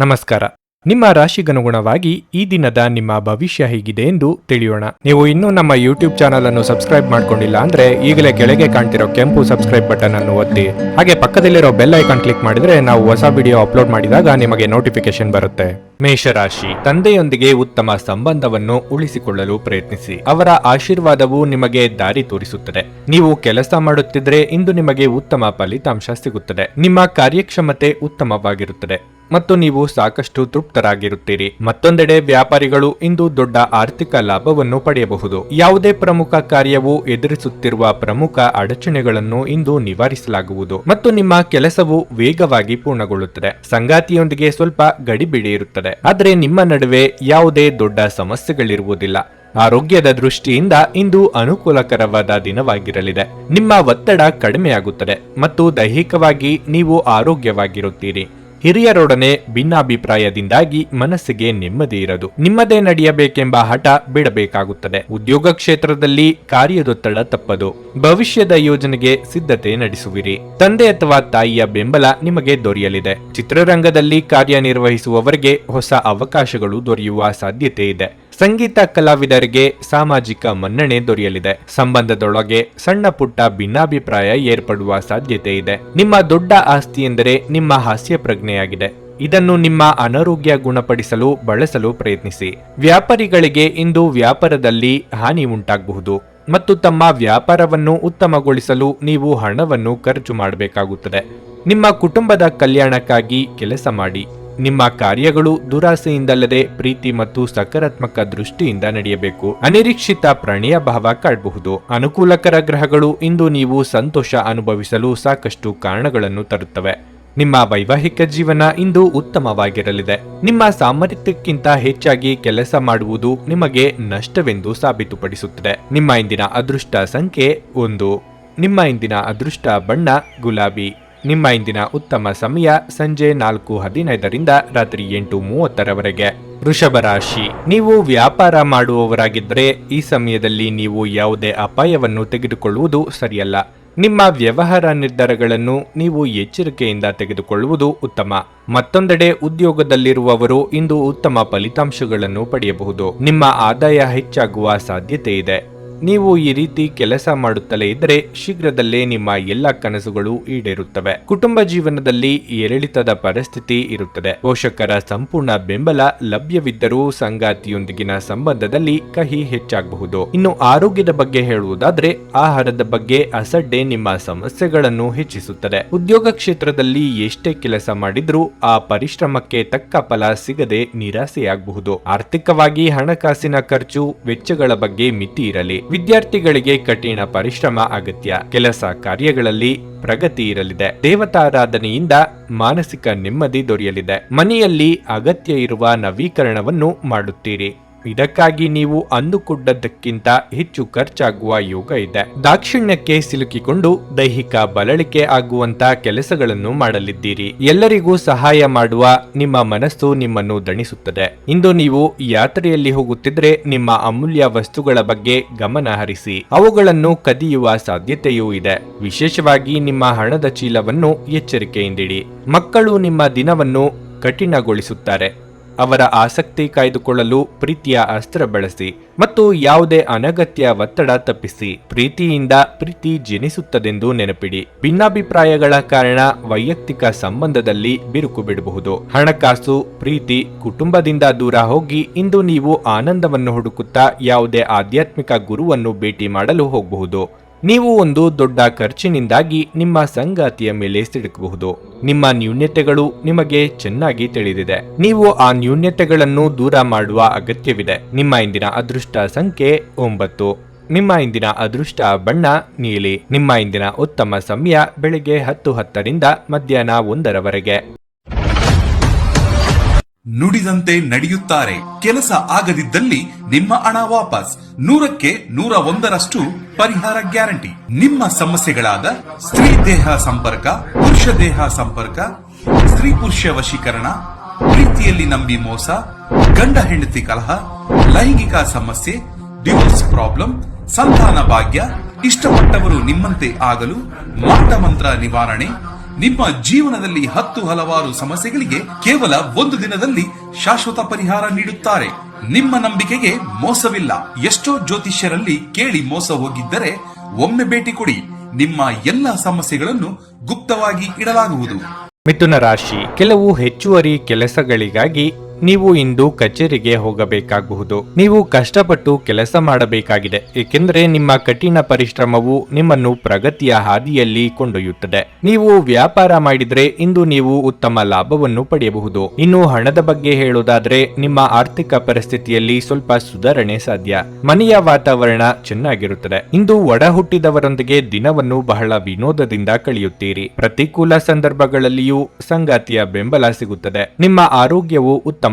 ನಮಸ್ಕಾರ. ನಿಮ್ಮ ರಾಶಿಗನುಗುಣವಾಗಿ ಈ ದಿನದ ನಿಮ್ಮ ಭವಿಷ್ಯ ಹೇಗಿದೆ ಎಂದು ತಿಳಿಯೋಣ. ನೀವು ಇನ್ನೂ ನಮ್ಮ ಯೂಟ್ಯೂಬ್ ಚಾನಲ್ ಅನ್ನು ಸಬ್ಸ್ಕ್ರೈಬ್ ಮಾಡ್ಕೊಂಡಿಲ್ಲ ಅಂದ್ರೆ ಈಗಲೇ ಕೆಳಗೆ ಕಾಣ್ತಿರೋ ಕೆಂಪು ಸಬ್ಸ್ಕ್ರೈಬ್ ಬಟನ್ ಅನ್ನು ಒತ್ತಿ, ಹಾಗೆ ಪಕ್ಕದಲ್ಲಿರೋ ಬೆಲ್ ಐಕಾನ್ ಕ್ಲಿಕ್ ಮಾಡಿದ್ರೆ ನಾವು ಹೊಸ ವಿಡಿಯೋ ಅಪ್ಲೋಡ್ ಮಾಡಿದಾಗ ನಿಮಗೆ ನೋಟಿಫಿಕೇಶನ್ ಬರುತ್ತೆ. ಮೇಷರಾಶಿ, ತಂದೆಯೊಂದಿಗೆ ಉತ್ತಮ ಸಂಬಂಧವನ್ನು ಉಳಿಸಿಕೊಳ್ಳಲು ಪ್ರಯತ್ನಿಸಿ. ಅವರ ಆಶೀರ್ವಾದವು ನಿಮಗೆ ದಾರಿ ತೋರಿಸುತ್ತದೆ. ನೀವು ಕೆಲಸ ಮಾಡುತ್ತಿದ್ರೆ ಇಂದು ನಿಮಗೆ ಉತ್ತಮ ಫಲಿತಾಂಶ ಸಿಗುತ್ತದೆ. ನಿಮ್ಮ ಕಾರ್ಯಕ್ಷಮತೆ ಉತ್ತಮವಾಗಿರುತ್ತದೆ ಮತ್ತು ನೀವು ಸಾಕಷ್ಟು ತೃಪ್ತರಾಗಿರುತ್ತೀರಿ. ಮತ್ತೊಂದೆಡೆ ವ್ಯಾಪಾರಿಗಳು ಇಂದು ದೊಡ್ಡ ಆರ್ಥಿಕ ಲಾಭವನ್ನು ಪಡೆಯಬಹುದು. ಯಾವುದೇ ಪ್ರಮುಖ ಕಾರ್ಯವು ಎದುರಿಸುತ್ತಿರುವ ಪ್ರಮುಖ ಅಡಚಣೆಗಳನ್ನು ಇಂದು ನಿವಾರಿಸಲಾಗುವುದು ಮತ್ತು ನಿಮ್ಮ ಕೆಲಸವು ವೇಗವಾಗಿ ಪೂರ್ಣಗೊಳ್ಳುತ್ತದೆ. ಸಂಗಾತಿಯೊಂದಿಗೆ ಸ್ವಲ್ಪ ಗಡಿಬಿಡಿ ಇರುತ್ತದೆ, ಆದರೆ ನಿಮ್ಮ ನಡುವೆ ಯಾವುದೇ ದೊಡ್ಡ ಸಮಸ್ಯೆಗಳಿರುವುದಿಲ್ಲ. ಆರೋಗ್ಯದ ದೃಷ್ಟಿಯಿಂದ ಇಂದು ಅನುಕೂಲಕರವಾದ ದಿನವಾಗಿರಲಿದೆ. ನಿಮ್ಮ ಒತ್ತಡ ಕಡಿಮೆಯಾಗುತ್ತದೆ ಮತ್ತು ದೈಹಿಕವಾಗಿ ನೀವು ಆರೋಗ್ಯವಾಗಿರುತ್ತೀರಿ. ಹಿರಿಯರೊಡನೆ ಭಿನ್ನಾಭಿಪ್ರಾಯದಿಂದಾಗಿ ಮನಸ್ಸಿಗೆ ನೆಮ್ಮದಿ ಇರದು. ನಿಮ್ಮದೇ ನಡೆಯಬೇಕೆಂಬ ಹಠ ಬಿಡಬೇಕಾಗುತ್ತದೆ. ಉದ್ಯೋಗ ಕ್ಷೇತ್ರದಲ್ಲಿ ಕಾರ್ಯದೊತ್ತಡ ತಪ್ಪದು. ಭವಿಷ್ಯದ ಯೋಜನೆಗೆ ಸಿದ್ಧತೆ ನಡೆಸುವಿರಿ. ತಂದೆ ಅಥವಾ ತಾಯಿಯ ಬೆಂಬಲ ನಿಮಗೆ ದೊರೆಯಲಿದೆ. ಚಿತ್ರರಂಗದಲ್ಲಿ ಕಾರ್ಯನಿರ್ವಹಿಸುವವರಿಗೆ ಹೊಸ ಅವಕಾಶಗಳು ದೊರೆಯುವ ಸಾಧ್ಯತೆ ಇದೆ. ಸಂಗೀತ ಕಲಾವಿದರಿಗೆ ಸಾಮಾಜಿಕ ಮನ್ನಣೆ ದೊರೆಯಲಿದೆ. ಸಂಬಂಧದೊಳಗೆ ಸಣ್ಣ ಪುಟ್ಟ ಭಿನ್ನಾಭಿಪ್ರಾಯ ಏರ್ಪಡುವ ಸಾಧ್ಯತೆ ಇದೆ. ನಿಮ್ಮ ದೊಡ್ಡ ಆಸ್ತಿ ಎಂದರೆ ನಿಮ್ಮ ಹಾಸ್ಯ ಪ್ರಜ್ಞೆಯಾಗಿದೆ. ಇದನ್ನು ನಿಮ್ಮ ಅನಾರೋಗ್ಯ ಗುಣಪಡಿಸಲು ಬಳಸಲು ಪ್ರಯತ್ನಿಸಿ. ವ್ಯಾಪಾರಿಗಳಿಗೆ ಇಂದು ವ್ಯಾಪಾರದಲ್ಲಿ ಹಾನಿ ಉಂಟಾಗಬಹುದು ಮತ್ತು ತಮ್ಮ ವ್ಯಾಪಾರವನ್ನು ಉತ್ತಮಗೊಳಿಸಲು ನೀವು ಹಣವನ್ನು ಖರ್ಚು ಮಾಡಬೇಕಾಗುತ್ತದೆ. ನಿಮ್ಮ ಕುಟುಂಬದ ಕಲ್ಯಾಣಕ್ಕಾಗಿ ಕೆಲಸ ಮಾಡಿ. ನಿಮ್ಮ ಕಾರ್ಯಗಳು ದುರಾಸೆಯಿಂದಲ್ಲದೆ ಪ್ರೀತಿ ಮತ್ತು ಸಕಾರಾತ್ಮಕ ದೃಷ್ಟಿಯಿಂದ ನಡೆಯಬೇಕು. ಅನಿರೀಕ್ಷಿತ ಪ್ರಣಯ ಭಾವ ಕಾಡಬಹುದು. ಅನುಕೂಲಕರ ಗ್ರಹಗಳು ಇಂದು ನೀವು ಸಂತೋಷ ಅನುಭವಿಸಲು ಸಾಕಷ್ಟು ಕಾರಣಗಳನ್ನು ತರುತ್ತವೆ. ನಿಮ್ಮ ವೈವಾಹಿಕ ಜೀವನ ಇಂದು ಉತ್ತಮವಾಗಿರಲಿದೆ. ನಿಮ್ಮ ಸಾಮರ್ಥ್ಯಕ್ಕಿಂತ ಹೆಚ್ಚಾಗಿ ಕೆಲಸ ಮಾಡುವುದು ನಿಮಗೆ ನಷ್ಟವೆಂದು ಸಾಬೀತುಪಡಿಸುತ್ತದೆ. ನಿಮ್ಮ ಇಂದಿನ ಅದೃಷ್ಟ ಸಂಖ್ಯೆ 1. ನಿಮ್ಮ ಇಂದಿನ ಅದೃಷ್ಟ ಬಣ್ಣ ಗುಲಾಬಿ. ನಿಮ್ಮ ಇಂದಿನ ಉತ್ತಮ ಸಮಯ ಸಂಜೆ 4:15ರಿಂದ ರಾತ್ರಿ 8:30ರವರೆಗೆ. ವೃಷಭ ರಾಶಿ, ನೀವು ವ್ಯಾಪಾರ ಮಾಡುವವರಾಗಿದ್ದರೆ ಈ ಸಮಯದಲ್ಲಿ ನೀವು ಯಾವುದೇ ಅಪಾಯವನ್ನು ತೆಗೆದುಕೊಳ್ಳುವುದು ಸರಿಯಲ್ಲ. ನಿಮ್ಮ ವ್ಯವಹಾರ ನಿರ್ಧಾರಗಳನ್ನು ನೀವು ಎಚ್ಚರಿಕೆಯಿಂದ ತೆಗೆದುಕೊಳ್ಳುವುದು ಉತ್ತಮ. ಮತ್ತೊಂದೆಡೆ ಉದ್ಯೋಗದಲ್ಲಿರುವವರು ಇಂದು ಉತ್ತಮ ಫಲಿತಾಂಶಗಳನ್ನು ಪಡೆಯಬಹುದು. ನಿಮ್ಮ ಆದಾಯ ಹೆಚ್ಚಾಗುವ ಸಾಧ್ಯತೆ ಇದೆ. ನೀವು ಈ ರೀತಿ ಕೆಲಸ ಮಾಡುತ್ತಲೇ ಇದ್ದರೆ ಶೀಘ್ರದಲ್ಲೇ ನಿಮ್ಮ ಎಲ್ಲ ಕನಸುಗಳು ಈಡೇರುತ್ತವೆ. ಕುಟುಂಬ ಜೀವನದಲ್ಲಿ ಏರಿಳಿತದ ಪರಿಸ್ಥಿತಿ ಇರುತ್ತದೆ. ಪೋಷಕರ ಸಂಪೂರ್ಣ ಬೆಂಬಲ ಲಭ್ಯವಿದ್ದರೂ ಸಂಗಾತಿಯೊಂದಿಗಿನ ಸಂಬಂಧದಲ್ಲಿ ಕಹಿ ಹೆಚ್ಚಾಗಬಹುದು. ಇನ್ನು ಆರೋಗ್ಯದ ಬಗ್ಗೆ ಹೇಳುವುದಾದ್ರೆ ಆಹಾರದ ಬಗ್ಗೆ ಅಸಡ್ಡೆ ನಿಮ್ಮ ಸಮಸ್ಯೆಗಳನ್ನು ಹೆಚ್ಚಿಸುತ್ತದೆ. ಉದ್ಯೋಗ ಕ್ಷೇತ್ರದಲ್ಲಿ ಎಷ್ಟೇ ಕೆಲಸ ಮಾಡಿದ್ರೂ ಆ ಪರಿಶ್ರಮಕ್ಕೆ ತಕ್ಕ ಫಲ ಸಿಗದೆ ನಿರಾಸೆಯಾಗಬಹುದು. ಆರ್ಥಿಕವಾಗಿ ಹಣಕಾಸಿನ ಖರ್ಚು ವೆಚ್ಚಗಳ ಬಗ್ಗೆ ಮಿತಿ ಇರಲಿ. ವಿದ್ಯಾರ್ಥಿಗಳಿಗೆ ಕಠಿಣ ಪರಿಶ್ರಮ ಅಗತ್ಯ. ಕೆಲಸ ಕಾರ್ಯಗಳಲ್ಲಿ ಪ್ರಗತಿ ಇರಲಿದೆ. ದೇವತಾರಾಧನೆಯಿಂದ ಮಾನಸಿಕ ನೆಮ್ಮದಿ ದೊರೆಯಲಿದೆ. ಮನೆಯಲ್ಲಿ ಅಗತ್ಯ ಇರುವ ನವೀಕರಣವನ್ನು ಮಾಡುತ್ತೀರಿ. ಇದಕ್ಕಾಗಿ ನೀವು ಅಂದುಕೊಂಡದ್ದಕ್ಕಿಂತ ಹೆಚ್ಚು ಖರ್ಚಾಗುವ ಯೋಗ ಇದೆ. ದಾಕ್ಷಿಣ್ಯಕ್ಕೆ ಸಿಲುಕಿಕೊಂಡು ದೈಹಿಕ ಬಳಲಿಕೆ ಆಗುವಂತ ಕೆಲಸಗಳನ್ನು ಮಾಡಲಿದ್ದೀರಿ. ಎಲ್ಲರಿಗೂ ಸಹಾಯ ಮಾಡುವ ನಿಮ್ಮ ಮನಸ್ಸು ನಿಮ್ಮನ್ನು ದಣಿಸುತ್ತದೆ. ಇಂದು ನೀವು ಯಾತ್ರೆಯಲ್ಲಿ ಹೋಗುತ್ತಿದ್ರೆ ನಿಮ್ಮ ಅಮೂಲ್ಯ ವಸ್ತುಗಳ ಬಗ್ಗೆ ಗಮನ ಹರಿಸಿ. ಅವುಗಳನ್ನು ಕದಿಯುವ ಸಾಧ್ಯತೆಯೂ ಇದೆ. ವಿಶೇಷವಾಗಿ ನಿಮ್ಮ ಹಣದ ಚೀಲವನ್ನು ಎಚ್ಚರಿಕೆಯಿಂದಿಡಿ. ಮಕ್ಕಳು ನಿಮ್ಮ ದಿನವನ್ನು ಕಠಿಣಗೊಳಿಸುತ್ತಾರೆ. ಅವರ ಆಸಕ್ತಿ ಕಾಯ್ದುಕೊಳ್ಳಲು ಪ್ರೀತಿಯ ಅಸ್ತ್ರ ಬಳಸಿ ಮತ್ತು ಯಾವುದೇ ಅನಗತ್ಯ ಒತ್ತಡ ತಪ್ಪಿಸಿ. ಪ್ರೀತಿಯಿಂದ ಪ್ರೀತಿ ಜನಿಸುತ್ತದೆಂದು ನೆನಪಿಡಿ. ಭಿನ್ನಾಭಿಪ್ರಾಯಗಳ ಕಾರಣ ವೈಯಕ್ತಿಕ ಸಂಬಂಧದಲ್ಲಿ ಬಿರುಕು ಬಿಡಬಹುದು. ಹಣಕಾಸು, ಪ್ರೀತಿ, ಕುಟುಂಬದಿಂದ ದೂರ ಹೋಗಿ ಇಂದು ನೀವು ಆನಂದವನ್ನು ಹುಡುಕುತ್ತಾ ಯಾವುದೇ ಆಧ್ಯಾತ್ಮಿಕ ಗುರುವನ್ನು ಭೇಟಿ ಮಾಡಲು ಹೋಗಬಹುದು. ನೀವು ಒಂದು ದೊಡ್ಡ ಖರ್ಚಿನಿಂದಾಗಿ ನಿಮ್ಮ ಸಂಗಾತಿಯ ಮೇಲೆ ಸಿಡುಕಬಹುದು. ನಿಮ್ಮ ನ್ಯೂನ್ಯತೆಗಳು ನಿಮಗೆ ಚೆನ್ನಾಗಿ ತಿಳಿದಿದೆ. ನೀವು ಆ ನ್ಯೂನ್ಯತೆಗಳನ್ನು ದೂರ ಮಾಡುವ ಅಗತ್ಯವಿದೆ. ನಿಮ್ಮ ಇಂದಿನ ಅದೃಷ್ಟ ಸಂಖ್ಯೆ 9. ನಿಮ್ಮ ಇಂದಿನ ಅದೃಷ್ಟ ಬಣ್ಣ ನೀಲಿ. ನಿಮ್ಮ ಇಂದಿನ ಉತ್ತಮ ಸಮಯ ಬೆಳಿಗ್ಗೆ 10:10ರಿಂದ ಮಧ್ಯಾಹ್ನ 1ರವರೆಗೆ. ನುಡಿದಂತೆ ನಡೆಯುತ್ತಾರೆ. ಕೆಲಸ ಆಗದಿದ್ದಲ್ಲಿ ನಿಮ್ಮ ಹಣ ವಾಪಸ್. 100ಕ್ಕೆ 101ರಷ್ಟು ಪರಿಹಾರ ಗ್ಯಾರಂಟಿ. ನಿಮ್ಮ ಸಮಸ್ಯೆಗಳಾದ ಸ್ತ್ರೀ ದೇಹ ಸಂಪರ್ಕ, ಪುರುಷ ದೇಹ ಸಂಪರ್ಕ, ಸ್ತ್ರೀ ಪುರುಷ ವಶೀಕರಣ, ಪ್ರೀತಿಯಲ್ಲಿ ನಂಬಿ ಮೋಸ, ಗಂಡ ಹೆಂಡತಿ ಕಲಹ, ಲೈಂಗಿಕ ಸಮಸ್ಯೆ, ಡಿವೋರ್ಸ್ ಪ್ರಾಬ್ಲಮ್, ಸಂತಾನ ಭಾಗ್ಯ, ಇಷ್ಟಪಟ್ಟವರು ನಿಮ್ಮಂತೆ ಆಗಲು ಮಾಟ ಮಂತ್ರ ನಿವಾರಣೆ, ನಿಮ್ಮ ಜೀವನದಲ್ಲಿ 10 ಹಲವಾರು ಸಮಸ್ಯೆಗಳಿಗೆ ಕೇವಲ ಒಂದು ದಿನದಲ್ಲಿ ಶಾಶ್ವತ ಪರಿಹಾರ ನೀಡುತ್ತಾರೆ. ನಿಮ್ಮ ನಂಬಿಕೆಗೆ ಮೋಸವಿಲ್ಲ. ಎಷ್ಟೋ ಜ್ಯೋತಿಷ್ಯರಲ್ಲಿ ಕೇಳಿ ಮೋಸ ಹೋಗಿದ್ದರೆ ಒಮ್ಮೆ ಭೇಟಿ ಕೊಡಿ. ನಿಮ್ಮ ಎಲ್ಲ ಸಮಸ್ಯೆಗಳನ್ನು ಗುಪ್ತವಾಗಿ ಇಡಲಾಗುವುದು. ಮಿಥುನ ರಾಶಿ, ಕೆಲವು ಹೆಚ್ಚುವರಿ ಕೆಲಸಗಳಿಗಾಗಿ ನೀವು ಇಂದು ಕಚೇರಿಗೆ ಹೋಗಬೇಕಾಗಬಹುದು. ನೀವು ಕಷ್ಟಪಟ್ಟು ಕೆಲಸ ಮಾಡಬೇಕಾಗಿದೆ, ಏಕೆಂದರೆ ನಿಮ್ಮ ಕಠಿಣ ಪರಿಶ್ರಮವು ನಿಮ್ಮನ್ನು ಪ್ರಗತಿಯ ಹಾದಿಯಲ್ಲಿ ಕೊಂಡೊಯ್ಯುತ್ತದೆ. ನೀವು ವ್ಯಾಪಾರ ಮಾಡಿದ್ರೆ ಇಂದು ನೀವು ಉತ್ತಮ ಲಾಭವನ್ನು ಪಡೆಯಬಹುದು. ಇನ್ನು ಹಣದ ಬಗ್ಗೆ ಹೇಳೋದಾದ್ರೆ ನಿಮ್ಮ ಆರ್ಥಿಕ ಪರಿಸ್ಥಿತಿಯಲ್ಲಿ ಸ್ವಲ್ಪ ಸುಧಾರಣೆ ಸಾಧ್ಯ. ಮನೆಯ ವಾತಾವರಣ ಚೆನ್ನಾಗಿರುತ್ತದೆ. ಇಂದು ಒಡ ಹುಟ್ಟಿದವರೊಂದಿಗೆ ದಿನವನ್ನು ಬಹಳ ವಿನೋದದಿಂದ ಕಳೆಯುತ್ತೀರಿ. ಪ್ರತಿಕೂಲ ಸಂದರ್ಭಗಳಲ್ಲಿಯೂ ಸಂಗಾತಿಯ ಬೆಂಬಲ ಸಿಗುತ್ತದೆ. ನಿಮ್ಮ ಆರೋಗ್ಯವು ಉತ್ತಮವಾಗಿರುತ್ತದೆ.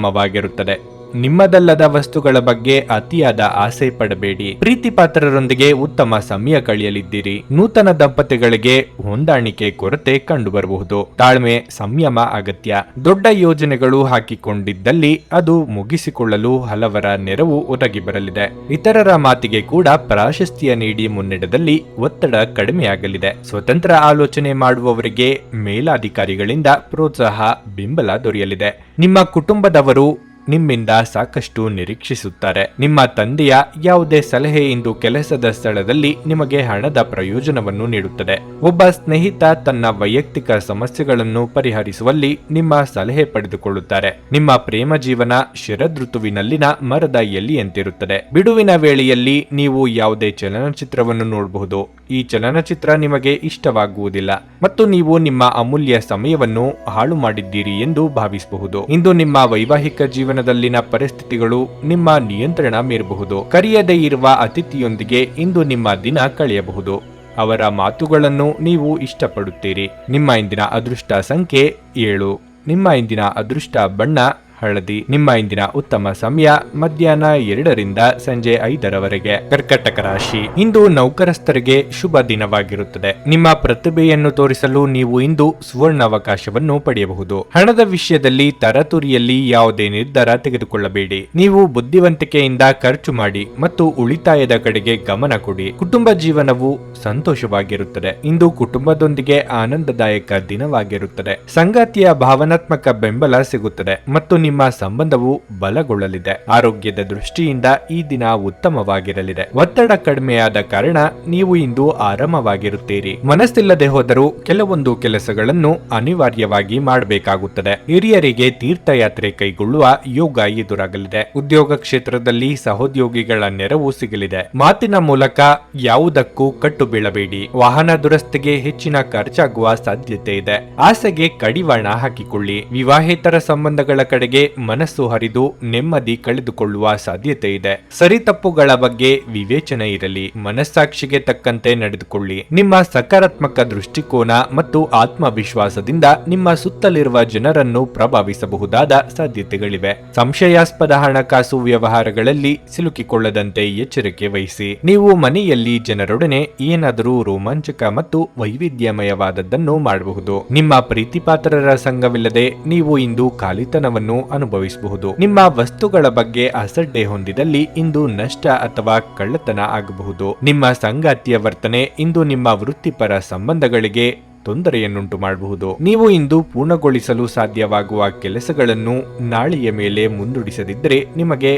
ನಿಮ್ಮದಲ್ಲದ ವಸ್ತುಗಳ ಬಗ್ಗೆ ಅತಿಯಾದ ಆಸೆ ಪಡಬೇಡಿ. ಪ್ರೀತಿ ಪಾತ್ರರೊಂದಿಗೆ ಉತ್ತಮ ಸಮಯ ಕಳೆಯಲಿದ್ದೀರಿ. ನೂತನ ದಂಪತಿಗಳಿಗೆ ಹೊಂದಾಣಿಕೆ ಕೊರತೆ ಕಂಡುಬರಬಹುದು. ತಾಳ್ಮೆ, ಸಂಯಮ ಅಗತ್ಯ. ದೊಡ್ಡ ಯೋಜನೆಗಳು ಹಾಕಿಕೊಂಡಿದ್ದಲ್ಲಿ ಅದು ಮುಗಿಸಿಕೊಳ್ಳಲು ಹಲವರ ನೆರವು ಒದಗಿ ಬರಲಿದೆ. ಇತರರ ಮಾತಿಗೆ ಕೂಡ ಪ್ರಾಶಸ್ತ್ಯ ನೀಡಿ ಮುನ್ನಡೆದಲ್ಲಿ ಒತ್ತಡ ಕಡಿಮೆಯಾಗಲಿದೆ. ಸ್ವತಂತ್ರ ಆಲೋಚನೆ ಮಾಡುವವರಿಗೆ ಮೇಲಾಧಿಕಾರಿಗಳಿಂದ ಪ್ರೋತ್ಸಾಹ, ಬೆಂಬಲ ದೊರೆಯಲಿದೆ. ನಿಮ್ಮ ಕುಟುಂಬದವರು ನಿಮ್ಮಿಂದ ಸಾಕಷ್ಟು ನಿರೀಕ್ಷಿಸುತ್ತಾರೆ. ನಿಮ್ಮ ತಂದೆಯ ಯಾವುದೇ ಸಲಹೆ ಇಂದು ಕೆಲಸದ ಸ್ಥಳದಲ್ಲಿ ನಿಮಗೆ ಹಣದ ಪ್ರಯೋಜನವನ್ನು ನೀಡುತ್ತದೆ. ಒಬ್ಬ ಸ್ನೇಹಿತ ತನ್ನ ವೈಯಕ್ತಿಕ ಸಮಸ್ಯೆಗಳನ್ನು ಪರಿಹರಿಸುವಲ್ಲಿ ನಿಮ್ಮ ಸಲಹೆ ಪಡೆದುಕೊಳ್ಳುತ್ತಾರೆ. ನಿಮ್ಮ ಪ್ರೇಮ ಜೀವನ ಶರದೃತುವಿನಲ್ಲಿನ ಮರದ ಎಲೆಯಂತಿರುತ್ತದೆ. ಬಿಡುವಿನ ವೇಳೆಯಲ್ಲಿ ನೀವು ಯಾವುದೇ ಚಲನಚಿತ್ರವನ್ನು ನೋಡಬಹುದು. ಈ ಚಲನಚಿತ್ರ ನಿಮಗೆ ಇಷ್ಟವಾಗುವುದಿಲ್ಲ ಮತ್ತು ನೀವು ನಿಮ್ಮ ಅಮೂಲ್ಯ ಸಮಯವನ್ನು ಹಾಳು ಮಾಡಿದ್ದೀರಿ ಎಂದು ಭಾವಿಸಬಹುದು. ಇಂದು ನಿಮ್ಮ ವೈವಾಹಿಕ ಜೀವನದಲ್ಲಿನ ಪರಿಸ್ಥಿತಿಗಳು ನಿಮ್ಮ ನಿಯಂತ್ರಣ ಮೀರಬಹುದು. ಕರೆಯದೇ ಇರುವ ಅತಿಥಿಯೊಂದಿಗೆ ಇಂದು ನಿಮ್ಮ ದಿನ ಕಳೆಯಬಹುದು. ಅವರ ಮಾತುಗಳನ್ನು ನೀವು ಇಷ್ಟಪಡುತ್ತೀರಿ. ನಿಮ್ಮ ಇಂದಿನ ಅದೃಷ್ಟ ಸಂಖ್ಯೆ 7. ನಿಮ್ಮ ಇಂದಿನ ಅದೃಷ್ಟ ಬಣ್ಣ ಹಳದಿ. ನಿಮ್ಮ ಇಂದಿನ ಉತ್ತಮ ಸಮಯ ಮಧ್ಯಾಹ್ನ 2 ರಿಂದ ಸಂಜೆ 5ರವರೆಗೆ. ಕರ್ಕಟಕ ರಾಶಿ, ಇಂದು ನೌಕರಸ್ಥರಿಗೆ ಶುಭ ದಿನವಾಗಿರುತ್ತದೆ. ನಿಮ್ಮ ಪ್ರತಿಭೆಯನ್ನು ತೋರಿಸಲು ನೀವು ಇಂದು ಸುವರ್ಣಾವಕಾಶವನ್ನು ಪಡೆಯಬಹುದು. ಹಣದ ವಿಷಯದಲ್ಲಿ ತರತುರಿಯಲ್ಲಿ ಯಾವುದೇ ನಿರ್ಧಾರ ತೆಗೆದುಕೊಳ್ಳಬೇಡಿ. ನೀವು ಬುದ್ಧಿವಂತಿಕೆಯಿಂದ ಖರ್ಚು ಮಾಡಿ ಮತ್ತು ಉಳಿತಾಯದ ಕಡೆಗೆ ಗಮನ ಕೊಡಿ. ಕುಟುಂಬ ಜೀವನವು ಸಂತೋಷವಾಗಿರುತ್ತದೆ. ಇಂದು ಕುಟುಂಬದೊಂದಿಗೆ ಆನಂದದಾಯಕ ದಿನವಾಗಿರುತ್ತದೆ. ಸಂಗಾತಿಯ ಭಾವನಾತ್ಮಕ ಬೆಂಬಲ ಸಿಗುತ್ತದೆ ಮತ್ತು ನಿಮ್ಮ ಸಂಬಂಧವು ಬಲಗೊಳ್ಳಲಿದೆ. ಆರೋಗ್ಯದ ದೃಷ್ಟಿಯಿಂದ ಈ ದಿನ ಉತ್ತಮವಾಗಿರಲಿದೆ. ಒತ್ತಡ ಕಡಿಮೆಯಾದ ಕಾರಣ ನೀವು ಇಂದು ಆರಾಮವಾಗಿರುತ್ತೀರಿ. ಮನಸ್ಸಿಲ್ಲದೆ ಹೋದರೂ ಕೆಲವೊಂದು ಕೆಲಸಗಳನ್ನು ಅನಿವಾರ್ಯವಾಗಿ ಮಾಡಬೇಕಾಗುತ್ತದೆ. ಹಿರಿಯರಿಗೆ ತೀರ್ಥಯಾತ್ರೆ ಕೈಗೊಳ್ಳುವ ಯೋಗ ಎದುರಾಗಲಿದೆ. ಉದ್ಯೋಗ ಕ್ಷೇತ್ರದಲ್ಲಿ ಸಹೋದ್ಯೋಗಿಗಳ ನೆರವು ಸಿಗಲಿದೆ. ಮಾತಿನ ಮೂಲಕ ಯಾವುದಕ್ಕೂ ಕಟ್ಟು ಬೀಳಬೇಡಿ. ವಾಹನ ದುರಸ್ತಿಗೆ ಹೆಚ್ಚಿನ ಖರ್ಚಾಗುವ ಸಾಧ್ಯತೆ ಇದೆ. ಆಸೆಗೆ ಕಡಿವಾಣ ಹಾಕಿಕೊಳ್ಳಿ. ವಿವಾಹೇತರ ಸಂಬಂಧಗಳ ಕಡೆಗೆ ಮನಸ್ಸು ಹರಿದು ನೆಮ್ಮದಿ ಕಳೆದುಕೊಳ್ಳುವ ಸಾಧ್ಯತೆ ಇದೆ. ಸರಿತಪ್ಪುಗಳ ಬಗ್ಗೆ ವಿವೇಚನೆ ಇರಲಿ. ಮನಸ್ಸಾಕ್ಷಿಗೆ ತಕ್ಕಂತೆ ನಡೆದುಕೊಳ್ಳಿ. ನಿಮ್ಮ ಸಕಾರಾತ್ಮಕ ದೃಷ್ಟಿಕೋನ ಮತ್ತು ಆತ್ಮವಿಶ್ವಾಸದಿಂದ ನಿಮ್ಮ ಸುತ್ತಲಿರುವ ಜನರನ್ನು ಪ್ರಭಾವಿಸಬಹುದಾದ ಸಾಧ್ಯತೆಗಳಿವೆ. ಸಂಶಯಾಸ್ಪದ ಹಣಕಾಸು ವ್ಯವಹಾರಗಳಲ್ಲಿ ಸಿಲುಕಿಕೊಳ್ಳದಂತೆ ಎಚ್ಚರಿಕೆ ವಹಿಸಿ. ನೀವು ಮನೆಯಲ್ಲಿ ಜನರೊಡನೆ ಏನಾದರೂ ರೋಮಾಂಚಕ ಮತ್ತು ವೈವಿಧ್ಯಮಯವಾದದ್ದನ್ನು ಮಾಡಬಹುದು. ನಿಮ್ಮ ಪ್ರೀತಿಪಾತ್ರರ ಸಂಘವಿಲ್ಲದೆ ನೀವು ಇಂದು ಖಾಲಿತನವನ್ನು ಅನುಭವಿಸಬಹುದು. ನಿಮ್ಮ ವಸ್ತುಗಳ ಬಗ್ಗೆ ಅಸಡ್ಡೆ ಹೊಂದಿದಲ್ಲಿ ಇಂದು ನಷ್ಟ ಅಥವಾ ಕಳ್ಳತನ ಆಗಬಹುದು. ನಿಮ್ಮ ಸಂಗಾತಿಯ ವರ್ತನೆ ಇಂದು ನಿಮ್ಮ ವೃತ್ತಿಪರ ಸಂಬಂಧಗಳಿಗೆ ತೊಂದರೆಯನ್ನುಂಟು ಮಾಡಬಹುದು. ನೀವು ಇಂದು ಪೂರ್ಣಗೊಳಿಸಲು ಸಾಧ್ಯವಾಗುವ ಕೆಲಸಗಳನ್ನು ನಾಳೆಯ ಮೇಲೆ ಮುಂದೂಡಿಸದಿದ್ದರೆ ನಿಮಗೆ